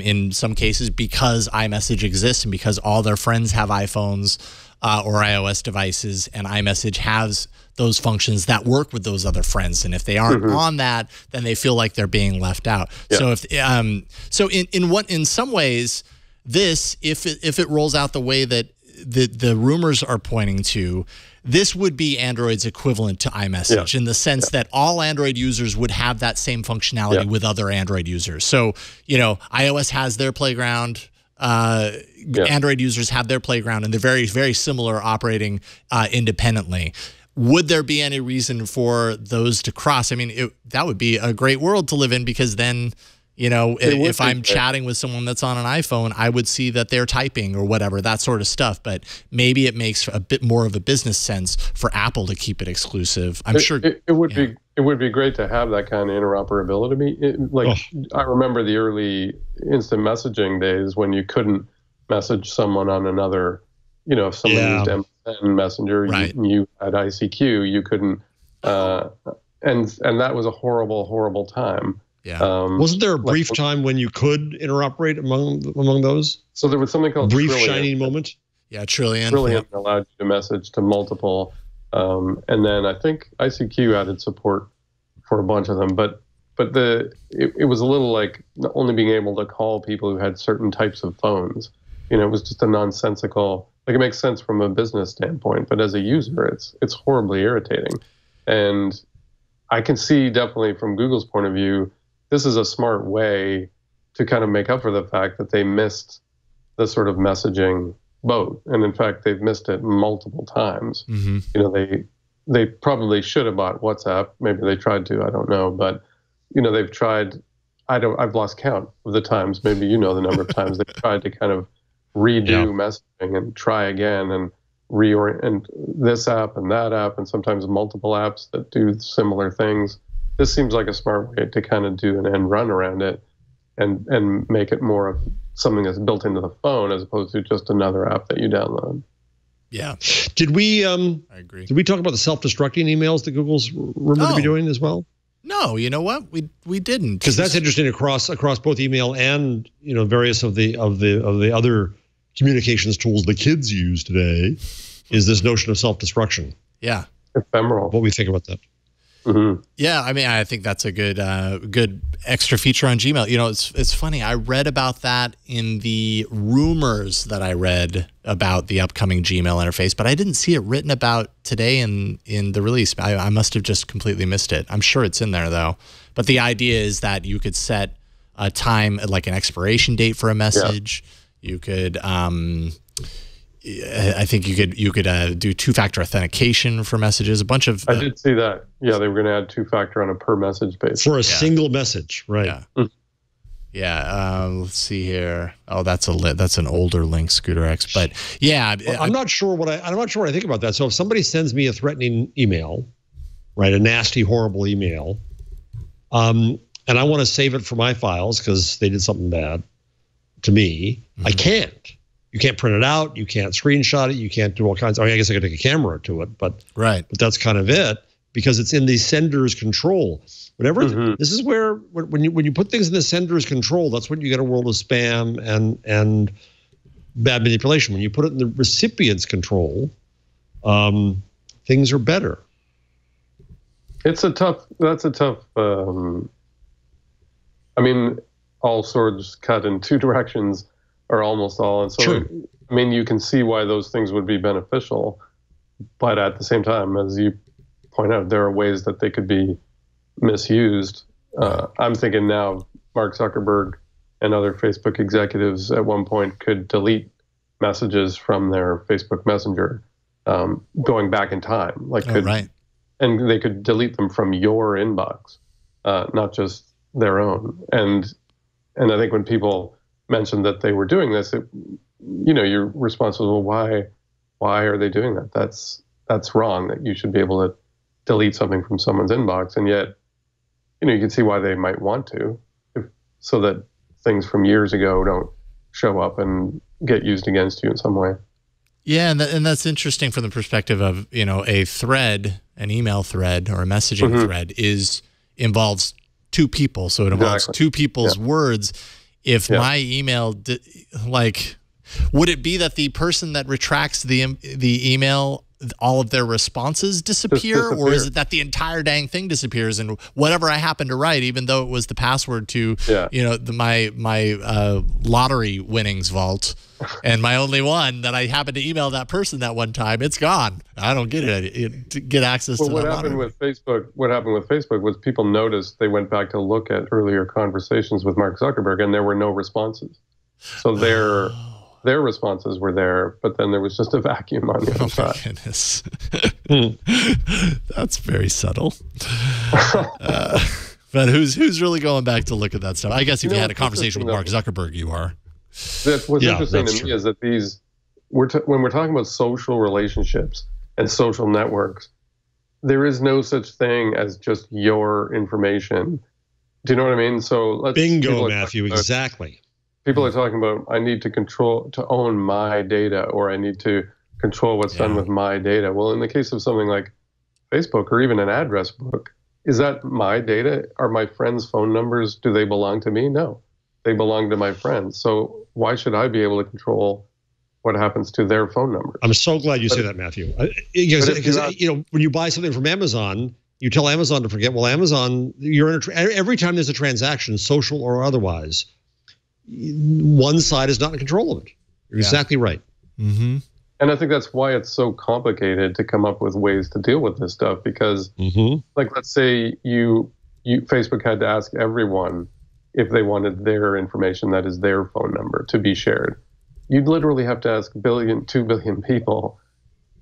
In some cases because iMessage exists and because all their friends have iPhones or iOS devices, and iMessage has those functions that work with those other friends. And if they aren't on that, then they feel like they're being left out. Yeah. So in some ways, this, if it rolls out the way that the rumors are pointing to, this would be Android's equivalent to iMessage in the sense that all Android users would have that same functionality with other Android users. So, iOS has their playground, Android users have their playground, and they're very, very similar, operating independently. Would there be any reason for those to cross? I mean, that would be a great world to live in, because then, if I'm chatting with someone that's on an iPhone, I would see that they're typing or whatever, that sort of stuff. But maybe it makes a bit more of a business sense for Apple to keep it exclusive. I'm sure it would be. It would be great to have that kind of interoperability. I remember the early instant messaging days when you couldn't message someone on another. If somebody used MSN Messenger, you had ICQ, you couldn't, and that was a horrible, horrible time. Yeah. Wasn't there a brief time when you could interoperate among those? So there was something called brief Trillian. shining moment. Yeah, Trillian. Trillian allowed you to message to multiple, and then I think ICQ added support for a bunch of them. But it was a little like only being able to call people who had certain types of phones. It was just a nonsensical. Like, it makes sense from a business standpoint, but as a user, it's horribly irritating. And I can see definitely from Google's point of view, this is a smart way to kind of make up for the fact that they missed the sort of messaging boat. And in fact, they've missed it multiple times. They probably should have bought WhatsApp. Maybe they tried to, I don't know. But, they've tried, I've lost count of the times. Maybe the number of times they've tried to kind of redo messaging and try again and reorient this app and that app, and sometimes multiple apps that do similar things. This seems like a smart way to kind of do an end run around it and make it more of something that's built into the phone as opposed to just another app that you download. Yeah. Did we I agree. Did we talk about the self-destructing emails that Google's rumored to be doing as well? No, you know what? We didn't. Because that's interesting across both email and various of the other communications tools the kids use today, is this notion of self-destruction. Yeah. Ephemeral. What we think about that. Yeah, I mean, I think that's a good good extra feature on Gmail. You know, it's funny. I read about that in the rumors that I read about the upcoming Gmail interface, but I didn't see it written about today in the release. I must have just completely missed it. I'm sure it's in there though. But the idea is that you could set a time, like an expiration date for a message. Yeah. You could. I think you could do two-factor authentication for messages. A bunch of. I did see that. Yeah, they were going to add two-factor on a per message basis for a single message, right? Yeah. Yeah. Let's see here. Oh, that's an older link, Scooter X. But yeah, well, I'm not sure what I think about that. So if somebody sends me a threatening email, right, a nasty, horrible email, and I want to save it for my files because they did something bad to me, I can't. You can't print it out. You can't screenshot it. You can't do all kinds. I mean, I guess I could take a camera to it, but that's kind of it because it's in the sender's control. Whatever. This is where when you put things in the sender's control, that's when you get a world of spam and bad manipulation. When you put it in the recipient's control, things are better. That's a tough. I mean, all swords cut in two directions. Or almost all. And so, true. I mean, you can see why those things would be beneficial. But at the same time, as you point out, there are ways that they could be misused. I'm thinking now Mark Zuckerberg and other Facebook executives at one point could delete messages from their Facebook Messenger going back in time. And they could delete them from your inbox, not just their own. And I think when people mentioned that they were doing this, your response was, well, why are they doing that? That's wrong, that you should be able to delete something from someone's inbox. And yet, you can see why they might want to, so that things from years ago don't show up and get used against you in some way. Yeah, and that's interesting from the perspective of, a thread, an email thread or a messaging thread involves two people. So it involves two people's words. If my email, would it be that the person that retracts the email, all of their responses disappear, or is it that the entire dang thing disappears and whatever I happen to write, even though it was the password to my lottery winnings vault and my only one that I happened to email that person that one time, it's gone. I don't get it. Get access to what happened with Facebook? What happened with Facebook was people noticed, they went back to look at earlier conversations with Mark Zuckerberg, and there were no responses. So their responses were there, but then there was just a vacuum on the other side. Oh my goodness. That's very subtle. But who's really going back to look at that stuff? I guess if you had a conversation with Mark Zuckerberg, you are. What's interesting to me is that when we're talking about social relationships and social networks, there is no such thing as just your information. Do you know what I mean? So bingo, Matthew, exactly. People are talking about, I need to own my data, or I need to control what's done with my data. Well, in the case of something like Facebook or even an address book, is that my data? Are my friends' phone numbers, do they belong to me? No, they belong to my friends. So why should I be able to control what happens to their phone numbers? I'm so glad you say that, Matthew. Because when you buy something from Amazon, you tell Amazon to forget. Well, Amazon, every time there's a transaction, social or otherwise, one side is not in control of it. You're exactly right. And I think that's why it's so complicated to come up with ways to deal with this stuff, because let's say Facebook had to ask everyone if they wanted their information, that is their phone number, to be shared. You'd literally have to ask 2 billion people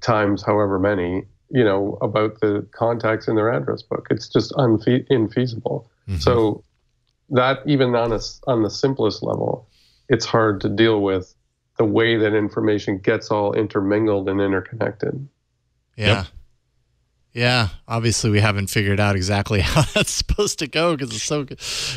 times however many, about the contacts in their address book. It's just infeasible. So that, even on the simplest level, it's hard to deal with the way that information gets all intermingled and interconnected. Yeah. Yeah. Obviously, we haven't figured out exactly how that's supposed to go because it's so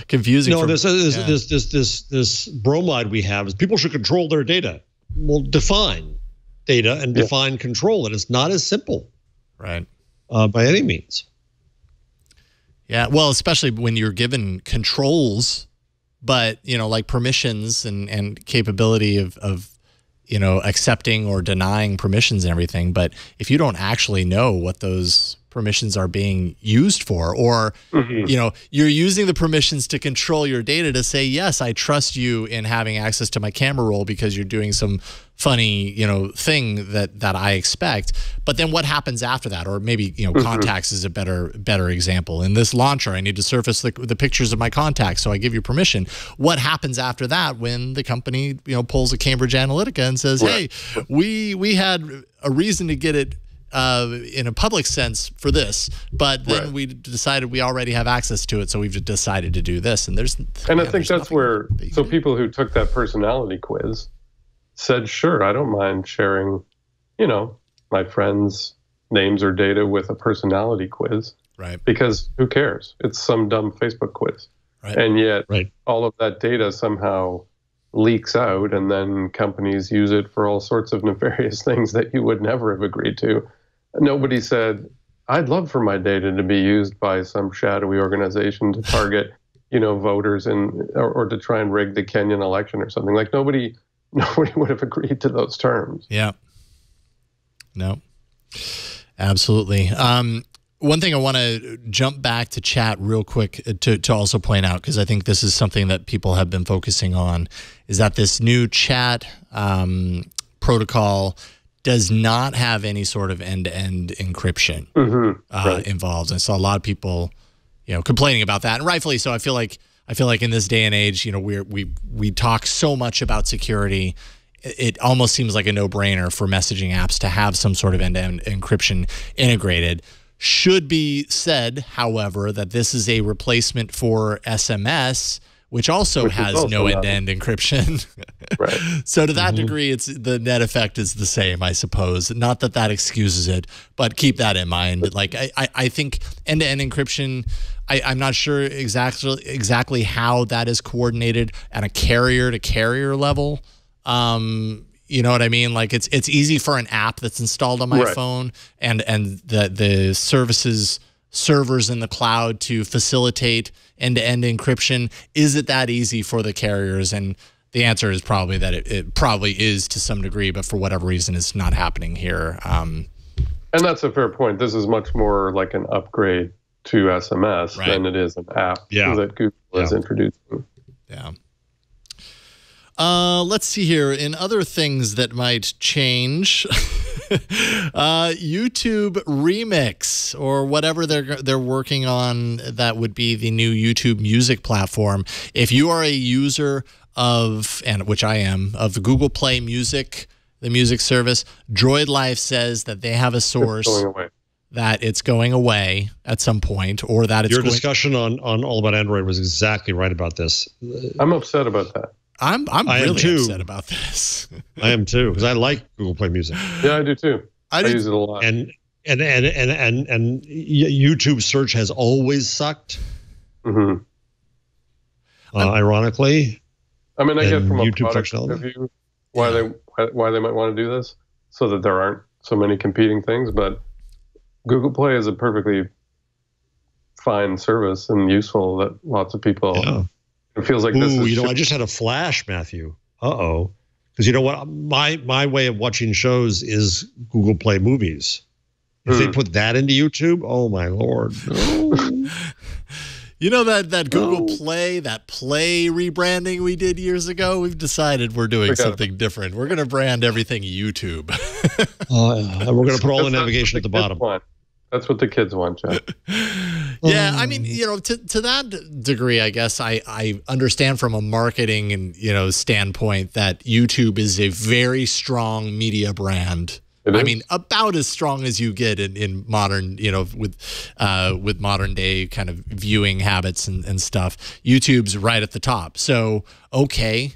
confusing. No, this bromide we have is people should control their data. Well, define data and define control, and it's not as simple, right? By any means. Yeah, well, especially when you're given controls, but like permissions and capability of accepting or denying permissions and everything. But if you don't actually know what those permissions are being used for, or you know, you're using the permissions to control your data to say, yes, I trust you in having access to my camera roll because you're doing some funny, you know, thing that I expect. But then what happens after that? Or maybe, you know, contacts is a better example. In this launcher, I need to surface the pictures of my contacts, so I give you permission. What happens after that when the company, you know, pulls a Cambridge Analytica and says, hey, we had a reason to get it in a public sense for this, but then we decided we already have access to it, so we've decided to do this. And I think that's where, so people who took that personality quiz said, sure, I don't mind sharing, you know, my friends' names or data with a personality quiz, right? Because who cares? It's some dumb Facebook quiz, right? And yet all of that data somehow leaks out, and then companies use it for all sorts of nefarious things that you would never have agreed to. Nobody said, I'd love for my data to be used by some shadowy organization to target, you know, voters or to try and rig the Kenyan election or something. Like nobody would have agreed to those terms. Yeah. No, absolutely. One thing I want to jump back to chat real quick to also point out, because I think this is something that people have been focusing on, is that this new chat protocol does not have any sort of end-to-end encryption involved. And I saw a lot of people, you know, complaining about that, and rightfully so. I feel like in this day and age, you know, we talk so much about security. It almost seems like a no-brainer for messaging apps to have some sort of end-to-end encryption integrated. Should be said, however, that this is a replacement for SMS, which also has no end-to-end encryption. Right. So to that degree, the net effect is the same, I suppose. Not that that excuses it, but keep that in mind. Like I think end-to-end encryption, I'm not sure exactly how that is coordinated at a carrier-to-carrier level. You know what I mean? Like it's easy for an app that's installed on my phone and the servers in the cloud to facilitate end-to-end encryption. Is it that easy for the carriers? And the answer is probably that it probably is to some degree, but for whatever reason, it's not happening here. And that's a fair point. This is much more like an upgrade to SMS than it is an app that Google is introducing. Yeah. Let's see here. In other things that might change, YouTube Remix, or whatever they're working on, that would be the new YouTube Music platform. If you are a user of, and which I am, of the Google Play Music, the music service, Droid Life says that they have a source that it's going away at some point, or that it's your discussion on All About Android was exactly right about this. I'm upset about that. I'm really upset about this. I am too, because I like Google Play Music. Yeah, I do too. I use it a lot. And YouTube search has always sucked. Ironically, I mean, I get from a product point of view why they might want to do this, so that there aren't so many competing things. But Google Play is a perfectly fine service and useful that lots of people. Yeah. It feels like this is. You know, I just had a flash, Matthew. Because you know what, my way of watching shows is Google Play Movies. If they put that into YouTube, oh my Lord! No. You know that Google Play, that Play rebranding we did years ago? We've decided we're doing something different. We're going to brand everything YouTube. And we're going to put all the navigation at the bottom. That's what the kids want, Jeff. Yeah, I mean, you know, to that degree, I guess I understand from a marketing and, you know, standpoint that YouTube is a very strong media brand. I mean, about as strong as you get in modern, you know, with modern day kind of viewing habits and stuff. YouTube's right at the top. So, okay,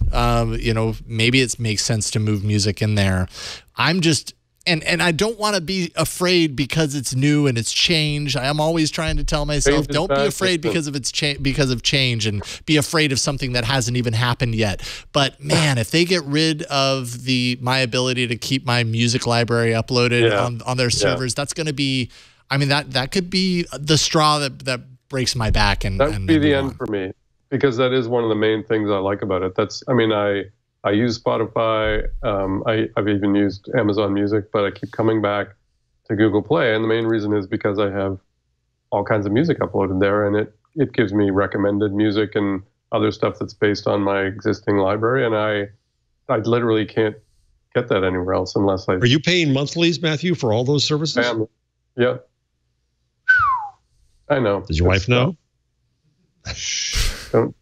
you know, maybe it makes sense to move music in there. I'm just... And I don't want to be afraid because it's new and it's changed. I am always trying to tell myself, don't be afraid because of change, and be afraid of something that hasn't even happened yet. But man, if they get rid of my ability to keep my music library uploaded on their servers, that's going to be, I mean, that could be the straw that breaks my back. And that would be the end for me, because that is one of the main things I like about it. I use Spotify. I've even used Amazon Music, but I keep coming back to Google Play. And the main reason is because I have all kinds of music uploaded there, and it gives me recommended music and other stuff that's based on my existing library. And I literally can't get that anywhere else unless I... Are you paying monthlies, Matthew, for all those services? Yeah. I know. Does your wife know? Don't...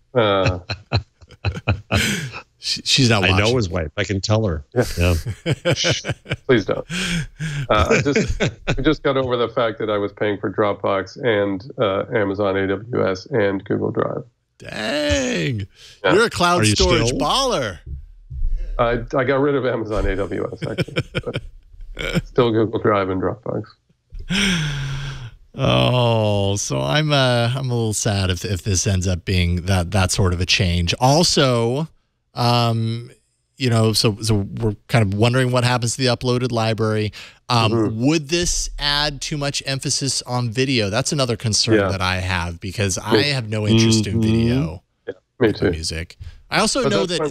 She's not watching. I know his wife. I can tell her. Yeah. Please don't. We just got over the fact that I was paying for Dropbox and Amazon AWS and Google Drive. Dang. Yeah. You're a cloud storage baller. I got rid of Amazon AWS, actually. But still Google Drive and Dropbox. Oh, so I'm a little sad if this ends up being that sort of a change. Also, you know, so we're kind of wondering what happens to the uploaded library. Would this add too much emphasis on video? That's another concern that I have, because I have no interest in video. Yeah, me too. Music. I also know that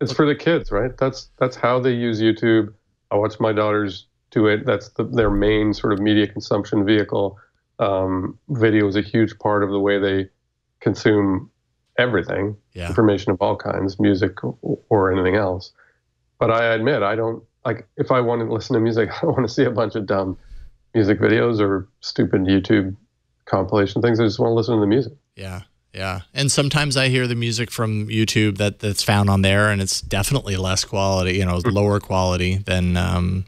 it's for the kids, right? That's how they use YouTube. I watch my daughters do it. That's their main sort of media consumption vehicle. Video is a huge part of the way they consume everything, information of all kinds, music or anything else. But I admit, I don't, like, if I want to listen to music, I don't want to see a bunch of dumb music videos or stupid YouTube compilation things. I just want to listen to the music. Yeah. Yeah. And sometimes I hear the music from YouTube that's found on there, and it's definitely less quality, you know, lower quality than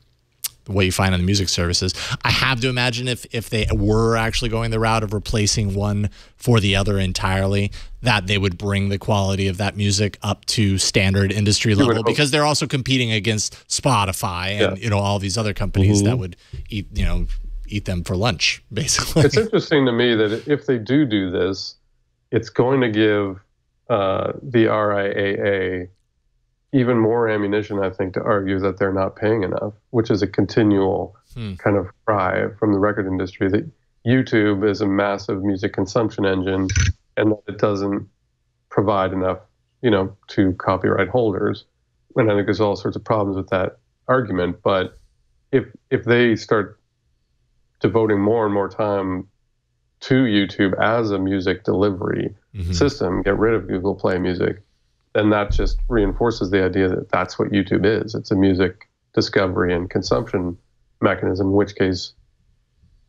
what you find on the music services. I have to imagine if they were actually going the route of replacing one for the other entirely, that they would bring the quality of that music up to standard industry level, because they're also competing against Spotify and, you know, all these other companies that would eat them for lunch, basically. It's interesting to me that if they do this, it's going to give the RIAA even more ammunition, I think, to argue that they're not paying enough, which is a continual kind of cry from the record industry that YouTube is a massive music consumption engine and that it doesn't provide enough, you know, to copyright holders. And I think there's all sorts of problems with that argument. But if they start devoting more and more time to YouTube as a music delivery system, get rid of Google Play Music, then that just reinforces the idea that that's what YouTube is. It's a music discovery and consumption mechanism, in which case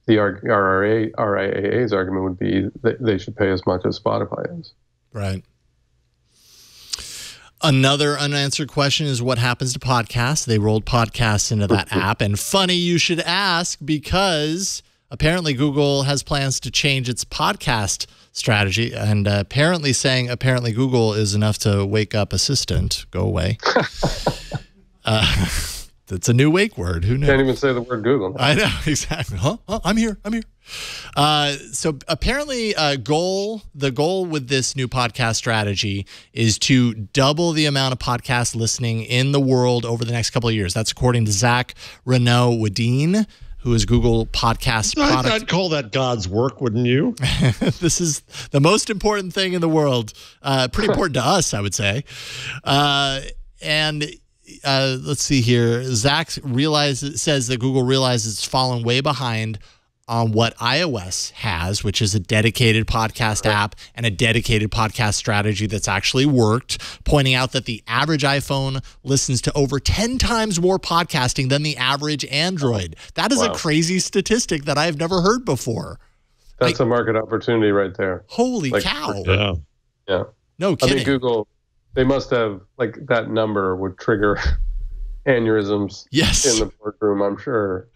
the RIAA's argument would be that they should pay as much as Spotify is. Right. Another unanswered question is what happens to podcasts? They rolled podcasts into that app. And funny you should ask, because apparently Google has plans to change its podcast strategy, and apparently Google is enough to wake up Assistant. Go away. That's a new wake word. Who knew? Can't even say the word Google. I know, exactly. Huh? I'm here. So apparently the goal with this new podcast strategy is to double the amount of podcast listening in the world over the next couple of years. That's according to Zach Renaud-Wadine, who is Google Podcast product. I'd call that God's work, wouldn't you? This is the most important thing in the world. Pretty important to us, I would say. Let's see here. Zach says that Google realizes it's fallen way behind on what iOS has, which is a dedicated podcast app and a dedicated podcast strategy that's actually worked, pointing out that the average iPhone listens to over 10 times more podcasting than the average Android. That is a crazy statistic that I've never heard before. That's a market opportunity right there. Holy cow. Yeah. No kidding. I mean, Google, they must have, like, that number would trigger aneurysms in the boardroom, I'm sure.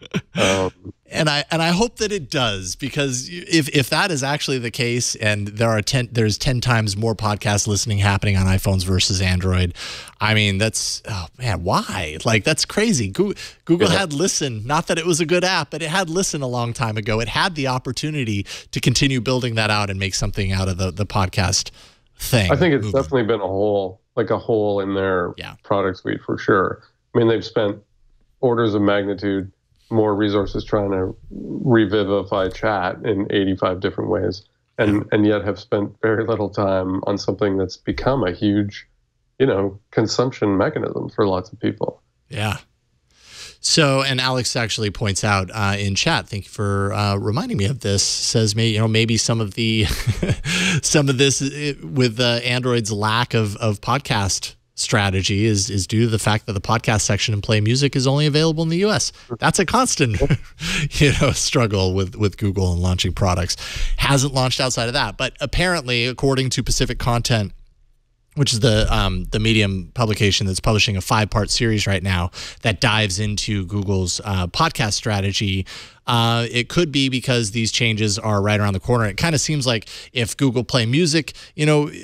And I hope that it does, because if that is actually the case, and there's 10 times more podcast listening happening on iPhones versus Android, I mean, that's, oh man, why? Like, that's crazy. Google had Listen, not that it was a good app, but it had Listen a long time ago. It had the opportunity to continue building that out and make something out of the podcast thing. I think it's definitely been a hole in their product suite for sure. I mean, they've spent orders of magnitude more resources trying to revivify chat in 85 different ways, and yet have spent very little time on something that's become a huge, consumption mechanism for lots of people. Yeah. So, and Alex actually points out in chat, thank you for reminding me of this, says maybe some of the some of this with Android's lack of podcast strategy is due to the fact that the podcast section in Play Music is only available in the US. That's a constant struggle with Google and launching products. Hasn't launched outside of that, but apparently, according to Pacific Content, which is the Medium publication that's publishing a 5-part series right now that dives into Google's podcast strategy. It could be because these changes are right around the corner. It kind of seems like if Google Play Music,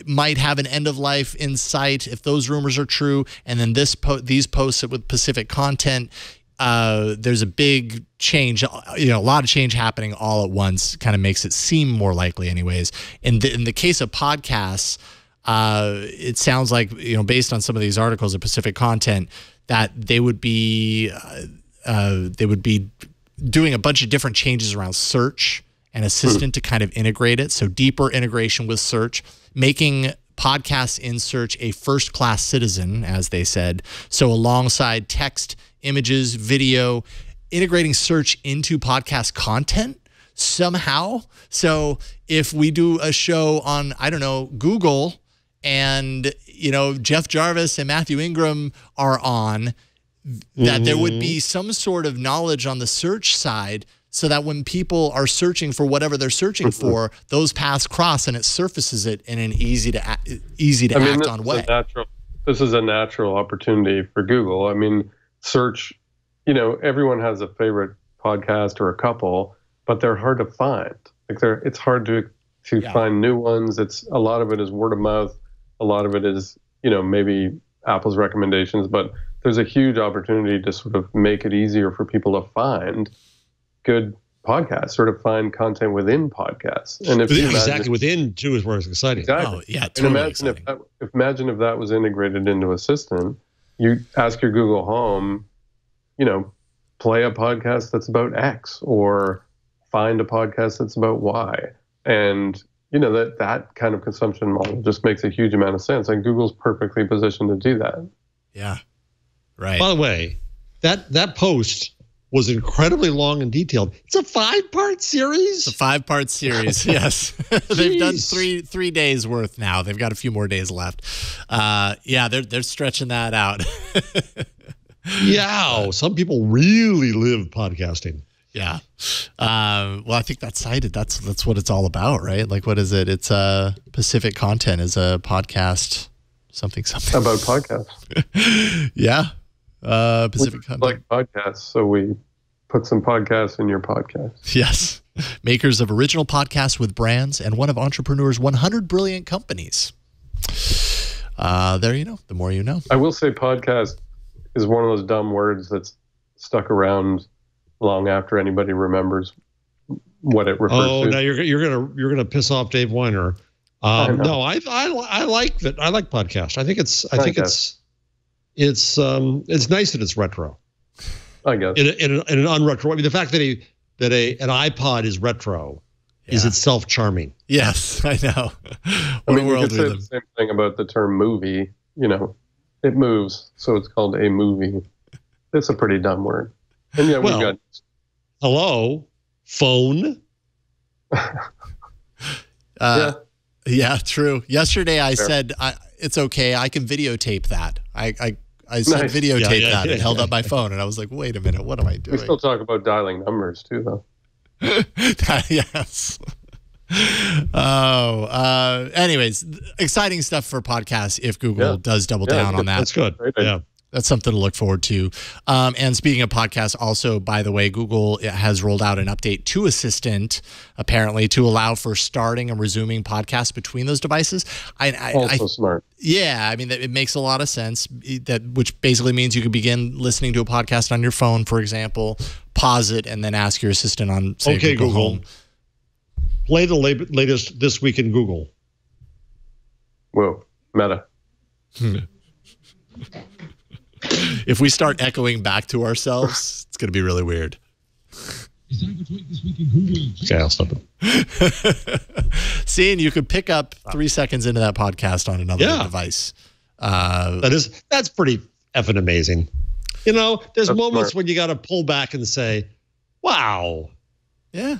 might have an end of life in sight, if those rumors are true, and then these posts with Pacific Content, there's a big change, a lot of change happening all at once, kind of makes it seem more likely anyways. In the case of podcasts, it sounds like, based on some of these articles of Pacific Content, that they would be doing a bunch of different changes around search and assistant to kind of integrate it. So deeper integration with search, making podcasts in search a first-class citizen, as they said. So alongside text, images, video, integrating search into podcast content somehow. So if we do a show on, I don't know, Google, and Jeff Jarvis and Matthew Ingram are on, that there would be some sort of knowledge on the search side, so that when people are searching for whatever they're searching for, those paths cross and it surfaces it in an easy to act on way. This is a natural opportunity for Google. I mean, search, everyone has a favorite podcast or a couple, but they're hard to find. It's hard to find new ones. A lot of it is word of mouth. A lot of it is, maybe Apple's recommendations, but there's a huge opportunity to sort of make it easier for people to find good podcasts, or to find content within podcasts. And exactly within too is where it's exciting. Exactly. Oh, yeah, totally. And imagine if that was integrated into Assistant. You ask your Google Home, play a podcast that's about X, or find a podcast that's about Y, and that kind of consumption model just makes a huge amount of sense. And Google's perfectly positioned to do that. Yeah. Right. By the way, that post was incredibly long and detailed. It's a 5-part series. It's a 5-part series. Yes. They've done three days worth now. They've got a few more days left. They're stretching that out. Yeah. Some people really live podcasting. Yeah. Well, I think that's cited. That's what it's all about, right? Like, what is it? It's Pacific Content is a podcast, something. About podcasts. Yeah. Pacific Content. Like podcasts, so we put some podcasts in your podcast. Yes. Makers of original podcasts with brands and one of entrepreneurs' 100 brilliant companies. There you know. The more you know. I will say podcast is one of those dumb words that's stuck around long after anybody remembers what it refers to. Oh, now you're gonna piss off Dave Weiner. No, I like that. I like podcast. I think it's nice that it's retro. I guess in an unretro. I mean, the fact that an iPod is retro is itself charming. Yes, I know. I mean, you could say the same thing about the term movie. It moves, so it's called a movie. It's a pretty dumb word. And we've got hello, phone. Yeah, true. Yesterday I said it's okay. I can videotape that. I said videotape that and held up my phone, and I was like, wait a minute, what am I doing? We still talk about dialing numbers too, though. Yes. Anyways, exciting stuff for podcasts if Google does double down on that. That's good. Yeah. That's something to look forward to. And speaking of podcasts, also, by the way, Google has rolled out an update to Assistant, apparently, to allow for starting and resuming podcasts between those devices. Also smart. Yeah, I mean, it makes a lot of sense, which basically means you could begin listening to a podcast on your phone, for example, pause it, and then ask your assistant on, say, Google Home. Play the latest This Week in Google. Whoa, meta. If we start echoing back to ourselves, it's going to be really weird. Okay, I'll stop it. Seeing you could pick up 3 seconds into that podcast on another device. That's pretty effing amazing. You know, there's That's moments smart. when you got to pull back and say, wow. Yeah.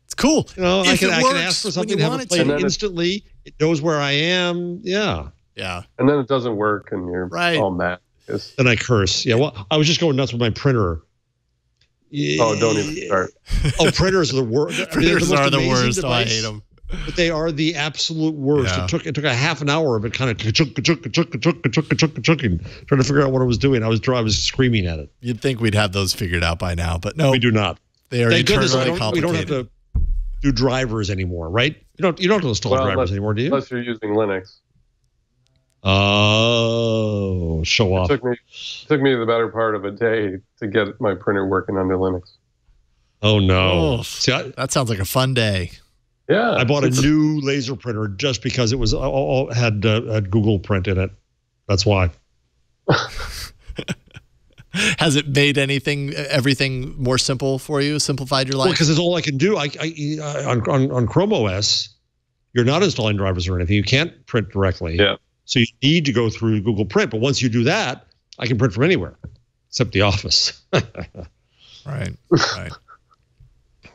It's cool. You know, I If can it works ask for when something, you have want it it played to. instantly. It knows where I am. Yeah. Yeah. And then it doesn't work, and you're Right. all mad. It's- Then I curse. Yeah. Well, I was just going nuts with my printer. Oh, don't even start. Oh, printers are the worst. Printers are the worst. Oh, I hate them. But they are the absolute worst. Yeah. It took a half an hour of it kind of ka-chunk, trying to figure out what it was doing. I was screaming at it. You'd think we'd have those figured out by now, but no, We do not. they are Thank goodness eternally we don't have complicated. to do drivers anymore, right? You don't have to install drivers anymore, do you? Unless you're using Linux. Oh, show off. It took me the better part of a day to get my printer working under Linux. Oh no! Oh, See, that sounds like a fun day. Yeah. I bought a new laser printer just because it was had Google Print in it. That's why. Has it made everything more simple for you? Simplified your Well, life? because it's all I can do. On Chrome OS, you're not installing drivers or anything. You can't print directly. Yeah. So you need to go through Google Print. But once you do that, I can print from anywhere, except the office. Right.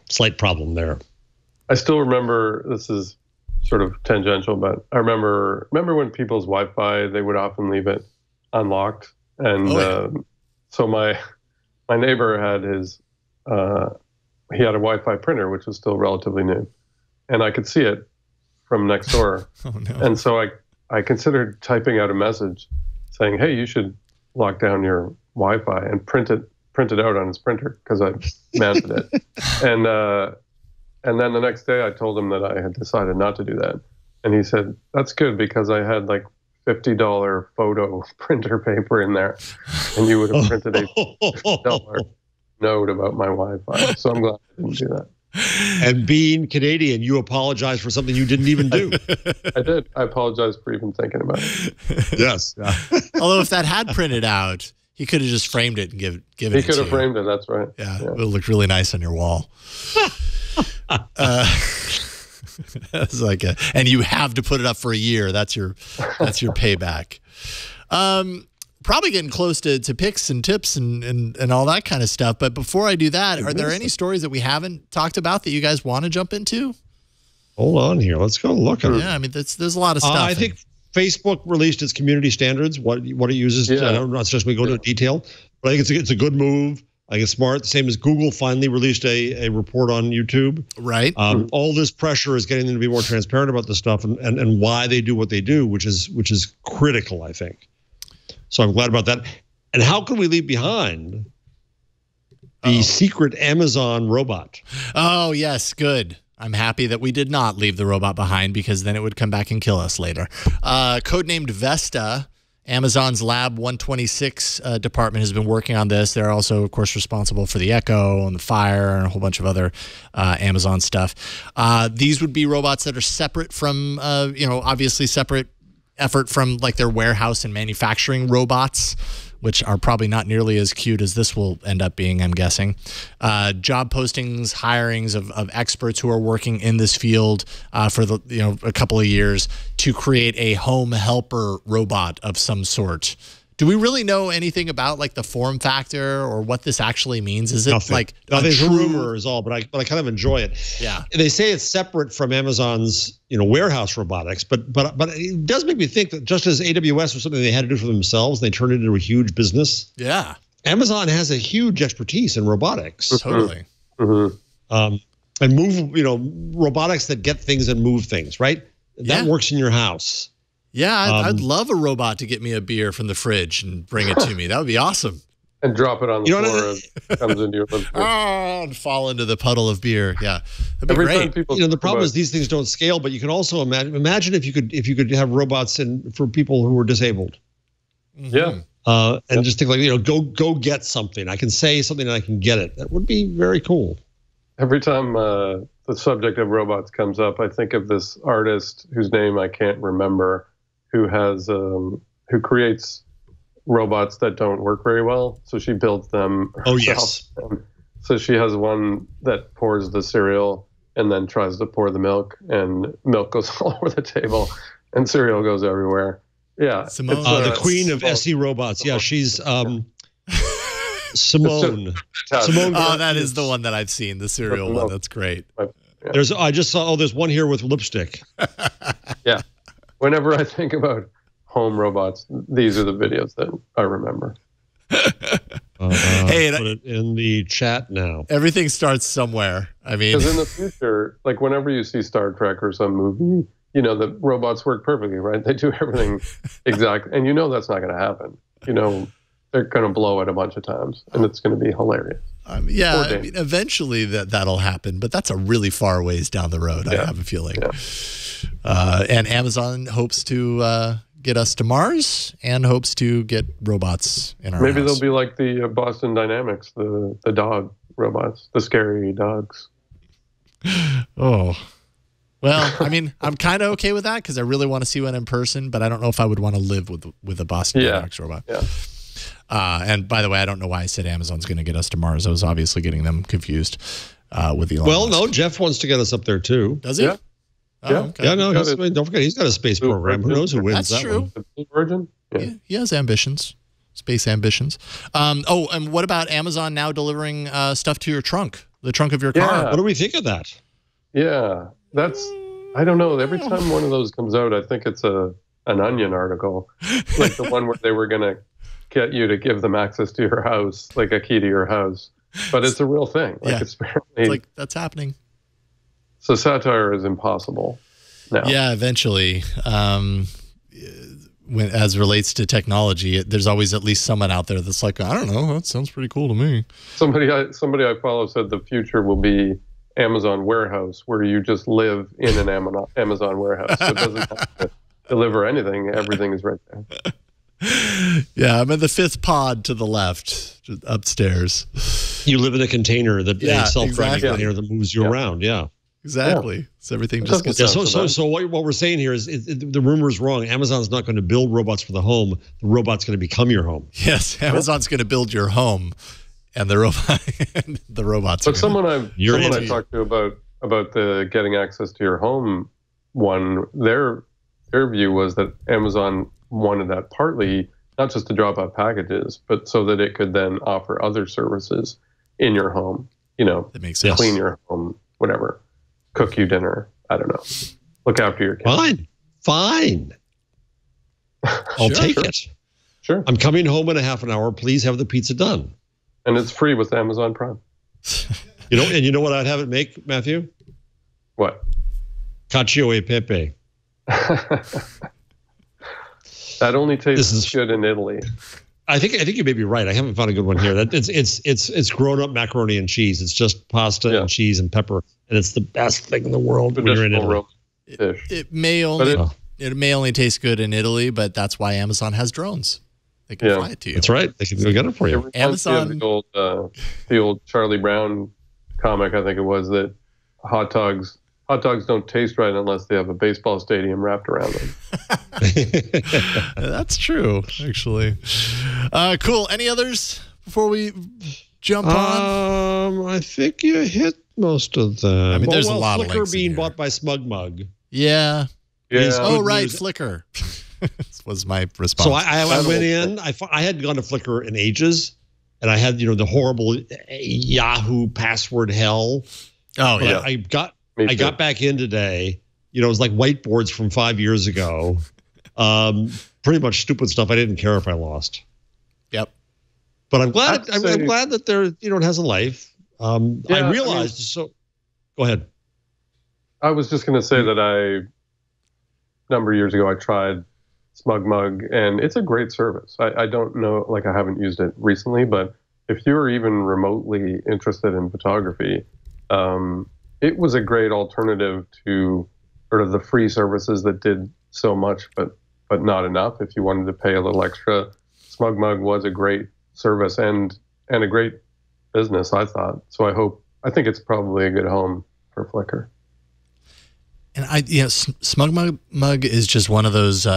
Slight problem there. I still remember, this is sort of tangential, but I remember when people's Wi-Fi, they would often leave it unlocked. And so my neighbor had he had a Wi-Fi printer, which was still relatively new. And I could see it from next door. Oh, no. And so I considered typing out a message saying, hey, you should lock down your Wi-Fi and print it out on his printer, because I mounted it. And then the next day I told him that I had decided not to do that. And he said, that's good, because I had like $50 photo printer paper in there, and you would have printed a $50 note about my Wi-Fi. So I'm glad I didn't do that. And being Canadian, you apologize for something you didn't even do. I did. I apologize for even thinking about it. Yes. Although if that had printed out, he could have just framed it and given it to you. He could have framed it. That's right. Yeah, it would look really nice on your wall. That's like and you have to put it up for a year. That's your payback. Probably getting close to picks and tips and all that kind of stuff. But before I do that, are there any stories that we haven't talked about that you guys want to jump into? Hold on here. Let's go look at it. Yeah, I mean, there's a lot of stuff. I think Facebook released its community standards, what it uses. Yeah. I don't know, it's just we go into detail, but I think it's a good move. I think it's smart. The same as Google finally released a report on YouTube. Right. All this pressure is getting them to be more transparent about this stuff and why they do what they do, which is critical, I think. So I'm glad about that. And how can we leave behind the secret Amazon robot? Oh, yes. Good. I'm happy that we did not leave the robot behind, because then it would come back and kill us later. Codenamed Vesta, Amazon's Lab 126 department has been working on this. They're also, of course, responsible for the Echo and the Fire and a whole bunch of other Amazon stuff. These would be robots that are separate from, obviously separate effort from like their warehouse and manufacturing robots, which are probably not nearly as cute as this will end up being, I'm guessing. Job postings, hirings of experts who are working in this field for a couple of years to create a home helper robot of some sort. Do we really know anything about like the form factor or what this actually means? Is it like nothing's a rumor is all, but I kind of enjoy it. Yeah. They say it's separate from Amazon's warehouse robotics, but it does make me think that just as AWS was something they had to do for themselves, they turned it into a huge business. Yeah. Amazon has a huge expertise in robotics. Totally. And robotics that get things and move things, right? That works in your house. Yeah, I'd love a robot to get me a beer from the fridge and bring it to me. That would be awesome. And drop it on the floor as it comes into your living room. And fall into the puddle of beer. Yeah, that'd be Every time great. people The problem is these things don't scale, but you can also imagine if you could have robots for people who are disabled. Yeah. And just think like, go get something. I can say something and I can get it. That would be very cool. Every time the subject of robots comes up, I think of this artist whose name I can't remember, who creates robots that don't work very well. So she builds them herself. Oh, yes. So she has one that pours the cereal and then tries to pour the milk, and milk goes all over the table and cereal goes everywhere. Yeah. Simone. The queen of SE robots. Yeah, she's Simone. Simone. Oh, that is the one that I've seen, the cereal one. That's great. Yeah. I just saw. There's one here with lipstick. Yeah. Whenever I think about home robots, these are the videos that I remember. Hey, put it in the chat now. Everything starts somewhere. I mean, because in the future, like whenever you see Star Trek or some movie, the robots work perfectly, right? They do everything exactly, and that's not going to happen. They're going to blow it a bunch of times, and it's going to be hilarious. Yeah, I mean, eventually that'll happen, but that's a really far ways down the road. I have a feeling. Yeah. And Amazon hopes to get us to Mars and hopes to get robots in our Maybe house. they'll be like the Boston Dynamics, the dog robots, the scary dogs. Oh. Well, I mean, I'm kind of okay with that because I really want to see one in person, but I don't know if I would want to live with a Boston Dynamics robot. Yeah. And by the way, I don't know why I said Amazon's going to get us to Mars. I was obviously getting them confused with Elon Musk. No, Jeff wants to get us up there too. Does he? Yeah. Oh, okay. Yeah, no, don't forget, he's got a space program. Who knows who wins That's that true. one? The Blue Virgin? Yeah. He has ambitions, space ambitions. And what about Amazon now delivering stuff to your trunk, the trunk of your car? What do we think of that? Yeah, I don't know. Every time one of those comes out, I think it's an Onion article, like the one where they were going to get you to give them access to your house, like a key to your house. But it's a real thing. It's like that's happening. So satire is impossible now. Yeah, eventually. As relates to technology, there's always at least someone out there that's like, I don't know, that sounds pretty cool to me. Somebody I follow said the future will be Amazon warehouse, where you just live in an Amazon warehouse. So it doesn't have to deliver anything. Everything is right there. Yeah, I'm in the fifth pod to the left, upstairs. You live in a container a self-driving container that moves you around. Yeah. Exactly. Yeah. So everything just gets So what we're saying here is the rumor is wrong. Amazon's not going to build robots for the home. The robot's going to become your home. Yes, Amazon's going to build your home, and the robots. But someone I talked to about the getting access to your home one, their view was that Amazon wanted that partly not just to drop off packages, but so that it could then offer other services in your home. That makes sense. Clean your home, whatever. Cook you dinner. I don't know. Look after your kids. Fine. I'll take it. Sure. I'm coming home in a half an hour. Please have the pizza done. And it's free with Amazon Prime. You know what I'd have it make, Matthew? What? Cacio e pepe. That only tastes good in Italy. I think you may be right. I haven't found a good one here. It's grown up macaroni and cheese. It's just pasta and cheese and pepper, and it's the best thing in the world when you're in Italy. It may only taste good in Italy, but that's why Amazon has drones. They can fly it to you. That's right. They can go get it for you. Amazon. The old Charlie Brown comic, I think it was, that hot dogs don't taste right unless they have a baseball stadium wrapped around them. That's true, actually. Cool. Any others before we jump on? I think you hit most of them. I mean, there's a lot of Flickr links being bought by SmugMug. Yeah. Oh, right. News. Flickr was my response. So I went in. I had gone to Flickr in ages, and I had the horrible Yahoo password hell. Oh, but yeah. I got back in today. It was like whiteboards from 5 years ago. Pretty much stupid stuff I didn't care if I lost. Yep. But I'm glad that there it has a life. I realized so. Go ahead. I was just going to say that a number of years ago I tried SmugMug, and it's a great service. I don't know, I haven't used it recently, but if you're even remotely interested in photography, it was a great alternative to sort of the free services that did so much, but not enough. If you wanted to pay a little extra, SmugMug was a great service and a great business, I thought. So I think it's probably a good home for Flickr. And SmugMug is just one of those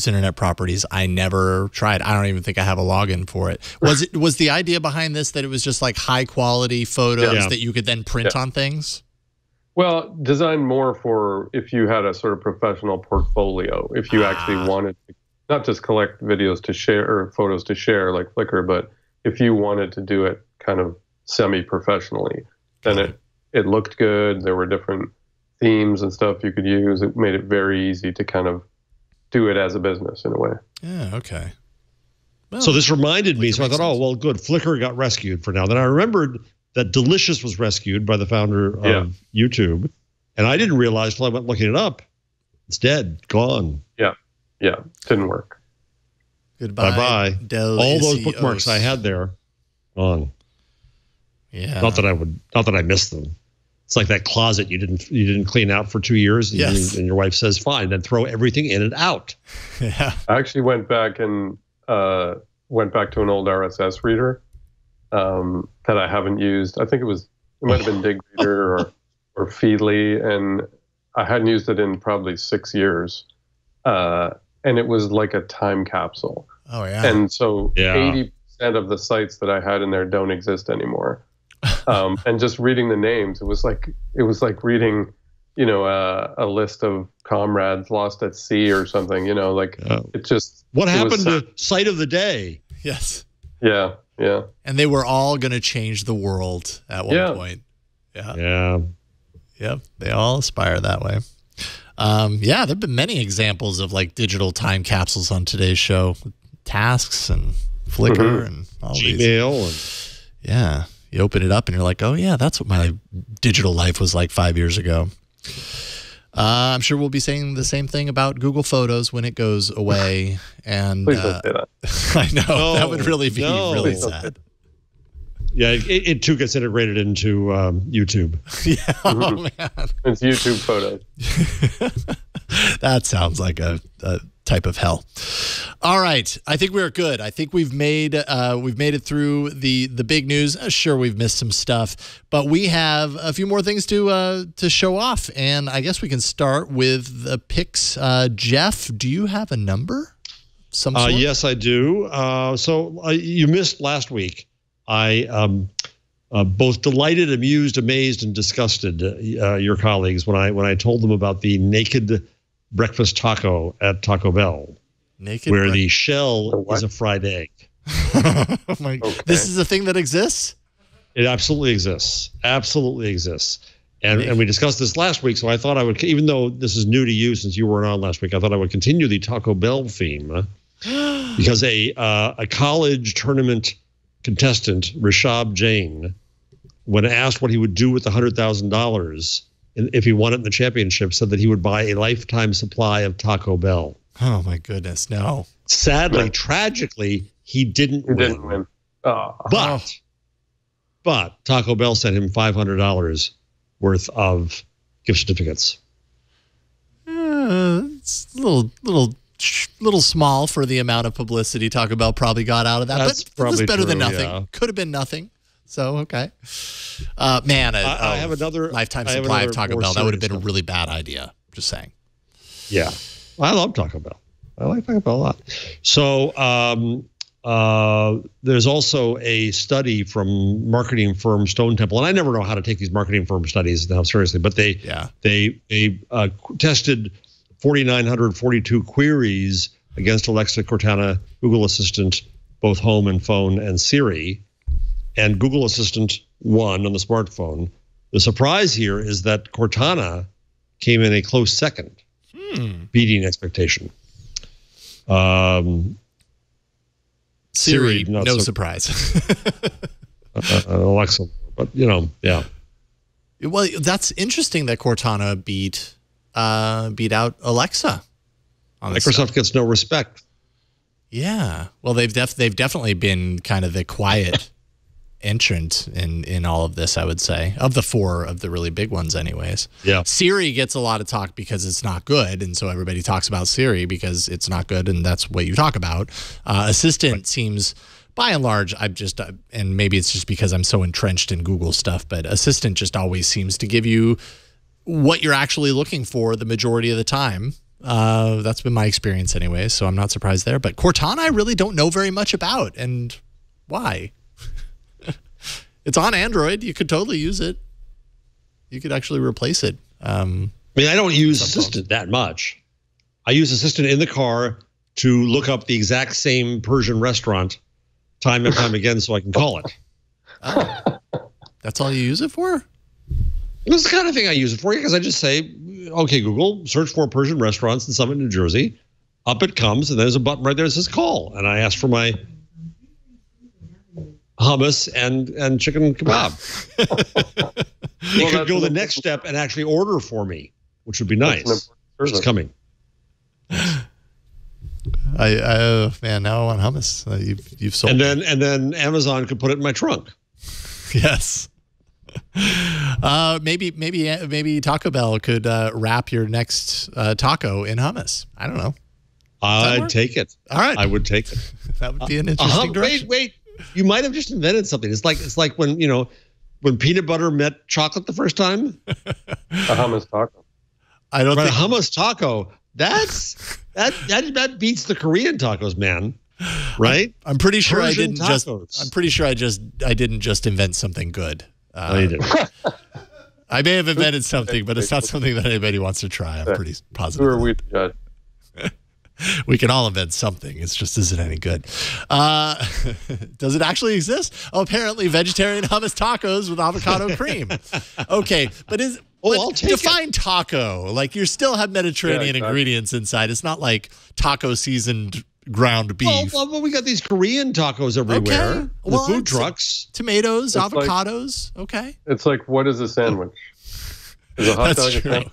internet properties I never tried. I don't even think I have a login for it. Was the idea behind this that it was just like high quality photos that you could then print on things? Well, designed more for if you had a sort of professional portfolio, if you actually wanted to not just collect videos to share or photos to share like Flickr, but if you wanted to do it kind of semi-professionally, then it looked good. There were different themes and stuff you could use. It made it very easy to kind of do it as a business in a way. Yeah, okay. Well, so this reminded me. So I thought, oh, well, good. Flickr got rescued for now. Then I remembered that Delicious was rescued by the founder of YouTube. And I didn't realize till I went looking it up. It's dead, gone. Yeah, didn't work. Goodbye. Bye-bye. All those bookmarks I had there, gone. Yeah. Not that I missed them. It's like that closet you didn't clean out for 2 years, and your wife says, "Fine, then throw everything in and out." Yeah. I actually went back to an old RSS reader that I haven't used. I think it might have been Digreader or Feedly, and I hadn't used it in probably 6 years. And it was like a time capsule. Oh yeah. And so 80% of the sites that I had in there don't exist anymore. And just reading the names, it was like reading, a list of comrades lost at sea or something. It just. What happened to Site of the Day? Yes. Yeah. And they were all going to change the world at one point. Yeah. Yep. They all aspire that way. There have been many examples of like digital time capsules on today's show, tasks and Flickr and all Gmail these. Yeah. You open it up and you're like, oh yeah, that's what my digital life was like 5 years ago. I'm sure we'll be saying the same thing about Google Photos when it goes away. And please don't say that. I know that would really be really sad. Yeah, it too gets integrated into YouTube. Yeah, oh man, it's YouTube Photos. That sounds like a type of hell. All right, I think we're good. I think we've made it through the big news. Sure, we've missed some stuff, but we have a few more things to show off, and I guess we can start with the picks. Jeff, do you have a number? Some sort? Yes, I do. So you missed last week. I both delighted, amused, amazed, and disgusted your colleagues when I told them about the naked breakfast taco at Taco Bell, where the shell is a fried egg. Okay. This is a thing that exists? It absolutely exists. Absolutely exists. And we discussed this last week, so I thought I would, even though this is new to you since you weren't on last week, I thought I would continue the Taco Bell theme because a college tournament contestant, Rishab Jain, when asked what he would do with the $100,000 if he won it in the championship, said that he would buy a lifetime supply of Taco Bell. Oh my goodness, no. Sadly, tragically, he didn't win. Oh. But Taco Bell sent him $500 worth of gift certificates. It's a little small for the amount of publicity Taco Bell probably got out of that. That's but it was better than true, nothing. yeah. Could have been nothing. So, okay. Man, I have another lifetime supply of Taco Bell. That would have been a really bad idea. Just saying. Yeah. I love Taco Bell. I like Taco Bell a lot. So there's also a study from marketing firm Stone Temple, and I never know how to take these marketing firm studies now seriously, but they tested 4,942 queries against Alexa, Cortana, Google Assistant, both home and phone, and Siri. And Google Assistant won on the smartphone. The surprise here is that Cortana came in a close second, beating expectation. Siri, no surprise. Alexa, but yeah. Well, that's interesting that Cortana beat out Alexa. Microsoft gets no respect. Yeah. Well, they've definitely been kind of the quiet entrant in all of this, I would say, of the four of the really big ones anyways. Yeah. Siri gets a lot of talk because it's not good, and so everybody talks about Siri because it's not good, and that's what you talk about. Assistant seems, by and large, and maybe it's just because I'm so entrenched in Google stuff, but Assistant just always seems to give you what you're actually looking for the majority of the time. That's been my experience anyway, so I'm not surprised there. But Cortana, I really don't know very much about, and why? It's on Android. You could totally use it. You could actually replace it. I don't use Assistant that much. I use Assistant in the car to look up the exact same Persian restaurant time and time again so I can call it. Oh, that's all you use it for? This is the kind of thing I use it for, because I just say, okay, Google, search for Persian restaurants in Summit, New Jersey. Up it comes, and there's a button right there that says call. And I ask for my hummus and chicken kebab. It could go the next step and actually order for me, which would be nice. It's coming. Man, now I want hummus. You've sold. And then Amazon could put it in my trunk. Yes. Maybe Taco Bell could wrap your next taco in hummus. I don't know. I'd take it. All right, I would take it. That would be an interesting direction. Wait. You might have just invented something. It's like when peanut butter met chocolate the first time. A hummus taco. I don't think a hummus taco. That beats the Korean tacos, man. Right? I'm pretty sure Persian I'm pretty sure I didn't just invent something good. No, you didn't. I may have invented something, but it's not something that anybody wants to try. I'm pretty positive. Who are we to judge? We can all invent something. It just isn't any good. Does it actually exist? Oh, apparently vegetarian hummus tacos with avocado cream. Okay, but I'll take define taco. Like, you still have Mediterranean ingredients inside. It's not like taco seasoned ground beef. Well, we got these Korean tacos everywhere. Okay. The food trucks. Tomatoes, avocados. Okay. It's like, what is a sandwich? Is a hot dog a sandwich?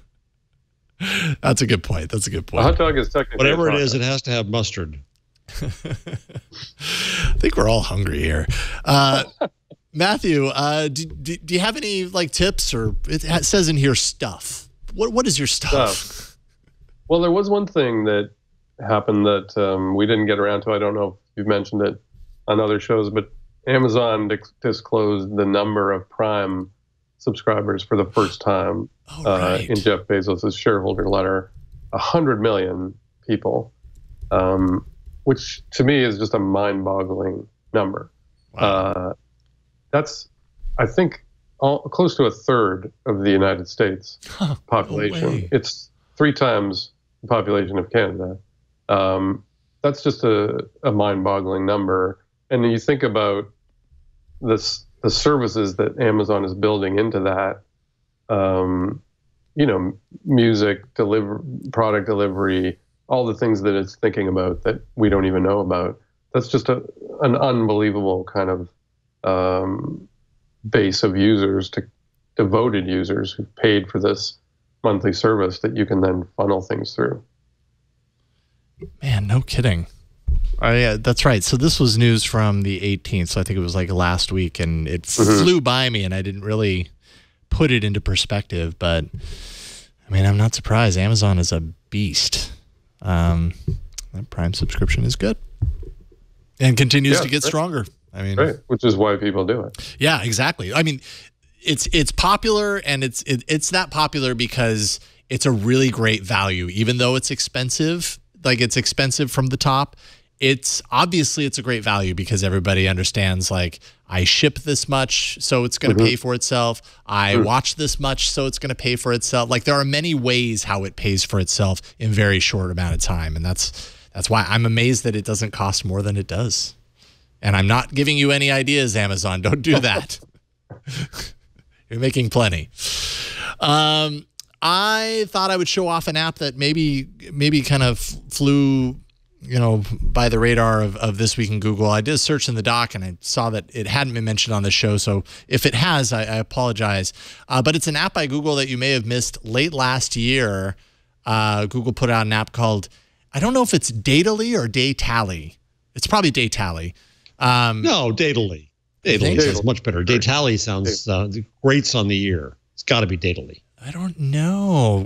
That's a good point. A hot dog is technically whatever it is, it has to have mustard. I think we're all hungry here. Matthew, do you have any tips, or it says in here stuff? What is your stuff? Well, there was one thing that happened that we didn't get around to. I don't know if you've mentioned it on other shows, but Amazon disclosed the number of Prime subscribers for the first time in Jeff Bezos' shareholder letter. 100 million people, which to me is just a mind-boggling number. Wow. That's, I think, close to a third of the United States population. No way. It's 3 times the population of Canada. That's just a mind-boggling number. And you think about the services that Amazon is building into that, music, product delivery, all the things that it's thinking about that we don't even know about. That's just an unbelievable kind of base of users, devoted users who paid for this monthly service that you can then funnel things through. Man, no kidding. Yeah, that's right. So this was news from the 18th. So I think it was last week, and it flew by me, and I didn't really put it into perspective. But I mean, I'm not surprised. Amazon is a beast. That Prime subscription is good and continues to get stronger. I mean, which is why people do it. Yeah, exactly. I mean, it's popular, and it's that popular because it's a really great value, even though it's expensive. It's expensive from the top. It's obviously a great value because everybody understands, I ship this much, so it's going to pay for itself. I watch this much, so it's going to pay for itself. There are many ways how it pays for itself in very short amount of time. And that's why I'm amazed that it doesn't cost more than it does. And I'm not giving you any ideas, Amazon. Don't do that. You're making plenty. I thought I would show off an app that maybe kind of flew, by the radar of This Week in Google. I did a search in the doc, and I saw that it hadn't been mentioned on the show. So if it has, I apologize. But it's an app by Google that you may have missed late last year. Google put out an app called, I don't know if it's Datally or Datally. It's probably Datally. No, Datally. Datally sounds much better. Datally sounds grates on the ear. It's got to be Datally. I don't know.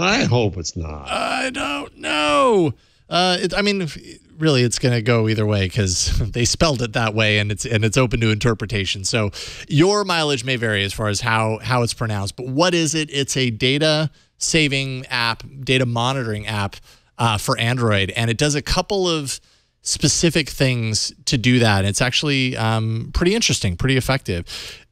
I hope it's not. I don't know. Really, it's going to go either way because they spelled it that way, and it's open to interpretation. So your mileage may vary as far as how it's pronounced. But what is it? It's a data saving app, data monitoring app for Android, and it does a couple of specific things to do that. It's actually pretty interesting, pretty effective.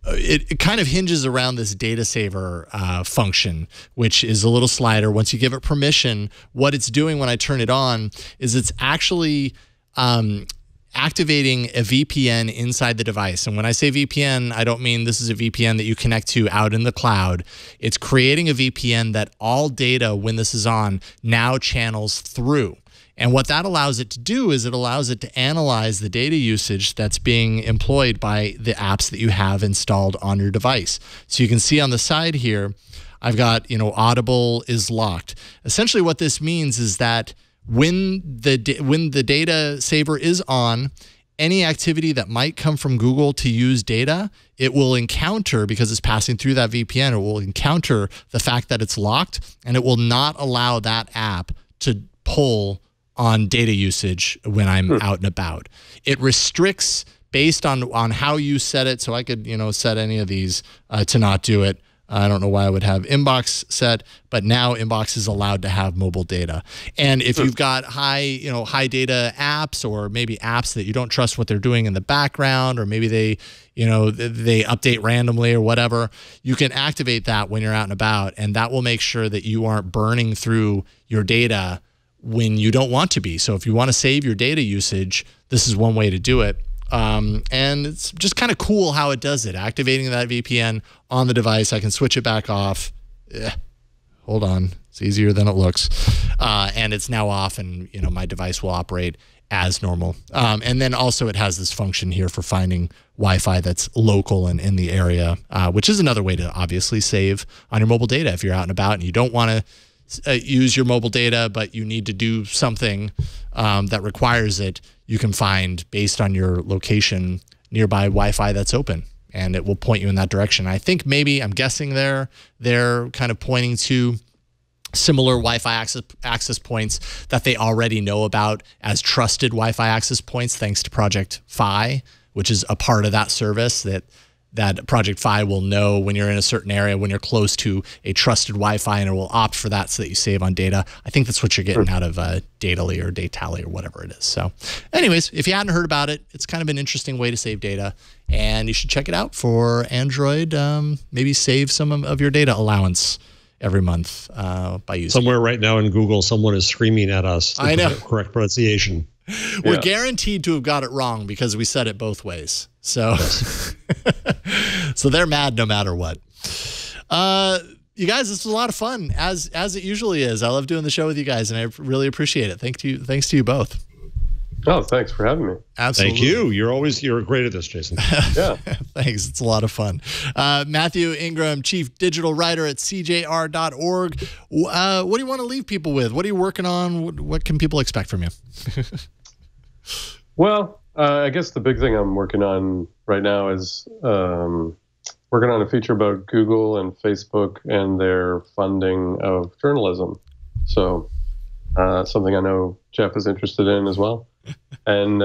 It kind of hinges around this data saver function, which is a little slider. Once you give it permission, what it's doing when I turn it on is it's actually activating a VPN inside the device. And when I say VPN, I don't mean this is a VPN that you connect to out in the cloud. It's creating a VPN that all data, when this is on, now channels through. And what that allows it to do is it allows it to analyze the data usage that's being employed by the apps that you have installed on your device. So you can see on the side here, I've got, Audible is locked. Essentially what this means is that when the data saver is on, any activity that might come from Google to use data, it will encounter, because it's passing through that VPN, it will encounter the fact that it's locked, and it will not allow that app to pull on data usage when I'm out and about. It restricts based on how you set it. So I could, set any of these to not do it. I don't know why I would have inbox set, but now inbox is allowed to have mobile data. And if you've got high data apps, or maybe apps that you don't trust what they're doing in the background, or maybe they update randomly or whatever, you can activate that when you're out and about, and that will make sure that you aren't burning through your data when you don't want to be. So if you want to save your data usage, this is one way to do it. And it's just kind of cool how it does it. Activating that VPN on the device, I can switch it back off. Hold on, it's easier than it looks. And it's now off, and my device will operate as normal. And then also it has this function here for finding Wi-Fi that's local and in the area, which is another way to obviously save on your mobile data. If you're out and about and you don't want to use your mobile data, but you need to do something that requires it, you can find, based on your location, nearby Wi-Fi that's open, and it will point you in that direction. I think I'm guessing they're kind of pointing to similar Wi-Fi access points that they already know about as trusted Wi-Fi access points, thanks to Project Fi, which is a part of that service that Project Fi will know when you're in a certain area, when you're close to a trusted Wi-Fi, and it will opt for that so that you save on data. I think that's what you're getting out of Datally or Datally or whatever it is. So anyways, if you hadn't heard about it, it's kind of an interesting way to save data, and you should check it out for Android. Maybe save some of your data allowance every month by using Somewhere right now in Google, someone is screaming at us. I know. Correct pronunciation. We're guaranteed to have got it wrong because we said it both ways. So, so they're mad no matter what. You guys, this was a lot of fun, as it usually is. I love doing the show with you guys, and I really appreciate it. Thanks to you both. Oh, thanks for having me. Absolutely. Thank you. You're great at this, Jason. Yeah. Thanks. It's a lot of fun. Matthew Ingram, Chief Digital Writer at CJR.org. What do you want to leave people with? What are you working on? What can people expect from you? Well, I guess the big thing I'm working on right now is working on a feature about Google and Facebook and their funding of journalism. So something I know Jeff is interested in as well. And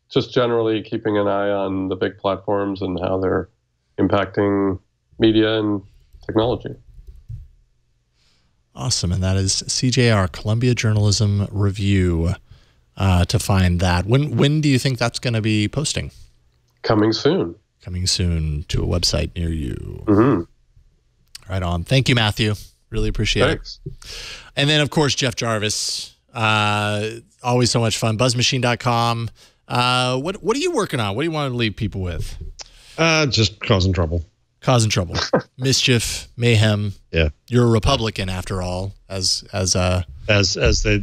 just generally keeping an eye on the big platforms and how they're impacting media and technology. Awesome. And that is CJR, Columbia Journalism Review, to find that. When do you think that's going to be posting? Coming soon. Coming soon to a website near you. Mm-hmm. Right on. Thank you, Matthew. Really appreciate Thanks. it. And then, of course, Jeff Jarvis. Always so much fun. Buzzmachine.com. What are you working on? What do you want to leave people with? Just causing trouble. Causing trouble. Mischief, mayhem. Yeah. You're a Republican after all, as the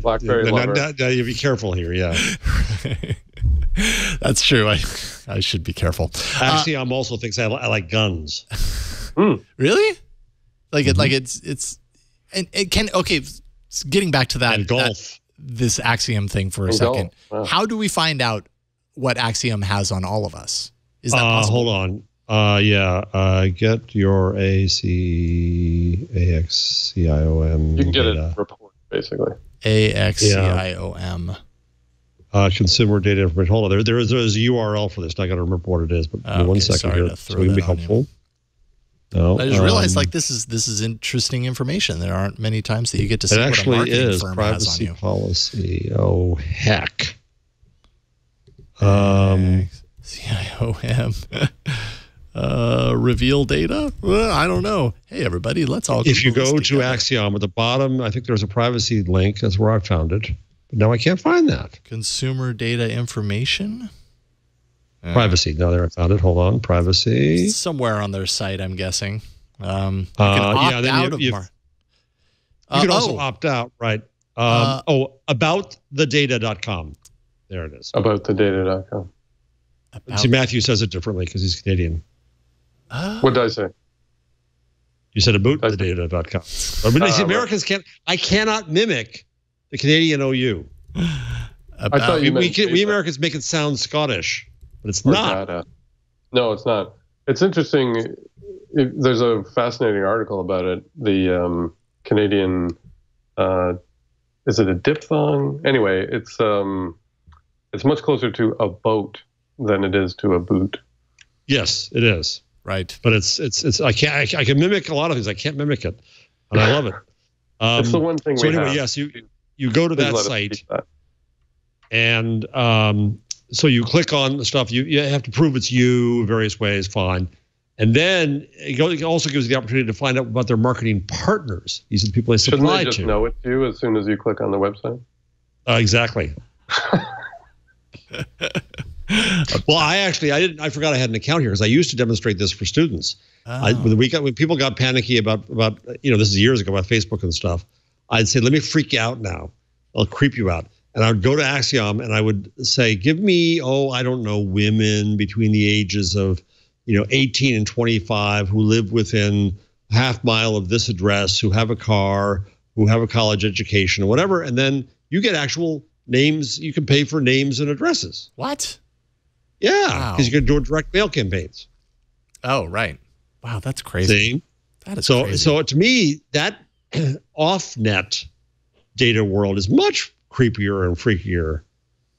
Blackberry lover. You be careful here, yeah. That's true. I should be careful. Actually, I'm also thinks I like guns. Really? Like it's and it can getting back to that and golf. This Axiom thing for a second. Wow. How do we find out what Axiom has on all of us? Is that possible? Hold on. Get your AXIOM. You can get a report, basically. AXIOM. Consumer data information. Hold on. There's a URL for this. I got to remember what it is, but give me 1 second here. So we can be helpful. No, I just realized this is interesting information. There aren't many times that you get to see what a marketing firm has on you. Privacy policy. Oh heck. CIOM. Reveal data? Well, I don't know. Hey, everybody, let's all. If you go to Axiom at the bottom, I think there's a privacy link. That's where I found it. But now I can't find that. Consumer data information? Privacy. No, there I found it. Hold on. Privacy. It's somewhere on their site, I'm guessing. You can yeah, opt then out you can also opt out, right? Aboutthedata.com. There it is. Aboutthedata.com. See, Matthew says it differently because he's Canadian. What did I say? You said aboutthedata.com. But see, Americans can't. I cannot mimic the Canadian OU. I thought you meant we Americans make it sound Scottish, but it's not. Data. No, it's not. It's interesting. There's a fascinating article about it. The Canadian, is it a diphthong? Anyway, it's much closer to a boat than it is to a boot. Yes, it is. Right. But it's I can mimic a lot of things. I can't mimic it, and I love it. It's the one thing. So anyway, yes, you go to that site, and so you click on the stuff. You have to prove it's you various ways. Fine. And then it also gives you the opportunity to find out about their marketing partners. These are the people they supply to. Shouldn't they just know it's you as soon as you click on the website? Exactly. Well, I forgot I had an account here because I used to demonstrate this for students. When people got panicky about this is years ago about Facebook and stuff, I'd say, let me freak you out now. I'll creep you out. And I would go to Axiom and I would say, give me, I don't know, women between the ages of 18 and 25 who live within a half mile of this address, who have a car, who have a college education or whatever. And then you get actual names. You can pay for names and addresses. What? Yeah, because you can do direct mail campaigns. Oh, right. Wow, that's crazy. See? That is crazy. So to me, that off-net data world is much creepier and freakier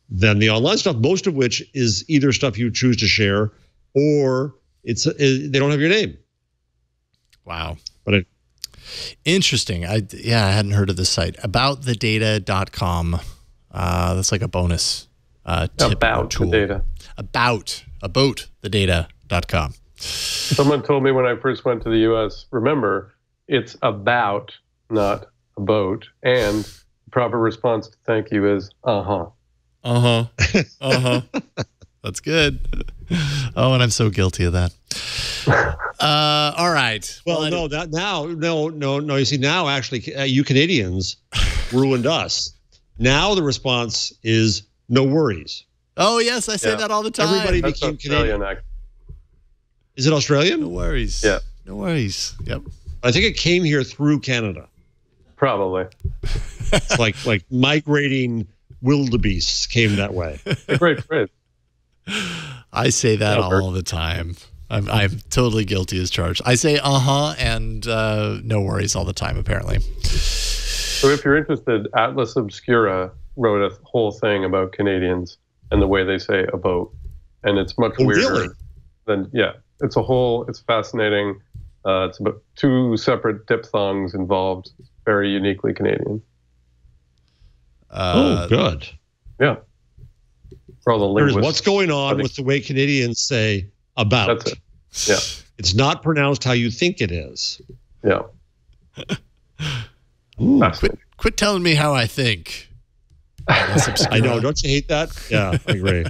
than the online stuff, most of which is either stuff you choose to share or they don't have your name. Wow. But interesting. I hadn't heard of this site. Aboutthedata.com. That's like a bonus tip about tool. The data. Aboutthedata.com. Someone told me when I first went to the U.S., remember, it's about, not a boat. And the proper response to thank you is, uh-huh. Uh-huh. Uh-huh. That's good. Oh, and I'm so guilty of that. All right. Well, no. You see, now actually, you Canadians ruined us. Now the response is no worries. Oh yes, I say that all the time. Everybody became Canadian. Is it Australian? No worries. Yeah. No worries. Yep. I think it came here through Canada. Probably. It's like migrating wildebeests came that way. A great phrase. I say that all the time. I'm totally guilty as charged. I say and no worries all the time, apparently. So if you're interested, Atlas Obscura wrote a whole thing about Canadians and the way they say a boat. And it's much weirder than, it's fascinating. It's about 2 separate diphthongs involved. Very uniquely Canadian. Good. Yeah. For all the linguists. What's going on with the way Canadians say about? That's it. Yeah. It's not pronounced how you think it is. Yeah. Quit telling me how I think. I know. Don't you hate that? Yeah, I agree.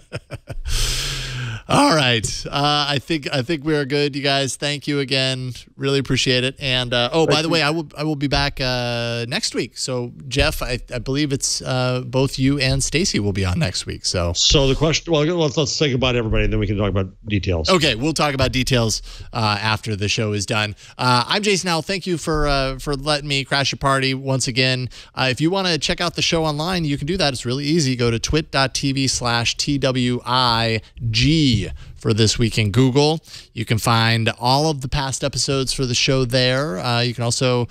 All right. I think we are good, you guys. Thank you again. Really appreciate it. And by the way, I will be back next week. So Jeff, I believe it's both you and Stacy will be on next week. So the question. Well, let's say goodbye to everybody, and then we can talk about details. Okay, we'll talk about details after the show is done. I'm Jason Howell. Thank you for letting me crash your party once again. If you want to check out the show online, you can do that. It's really easy. Go to twit.tv/TWIG for This Week in Google. You can find all of the past episodes for the show there. You can also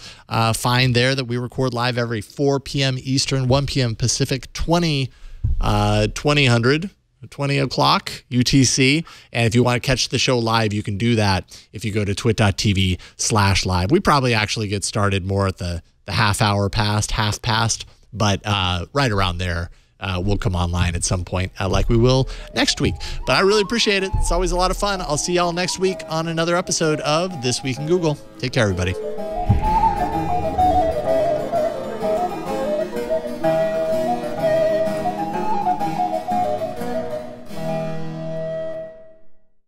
find there that we record live every 4 p.m. Eastern, 1 p.m. Pacific, 20 o'clock UTC. And if you want to catch the show live, you can do that if you go to twit.tv/live. We probably actually get started more at the half past, but right around there. We'll come online at some point like we will next week. But I really appreciate it. It's always a lot of fun. I'll see y'all next week on another episode of This Week in Google. Take care, everybody.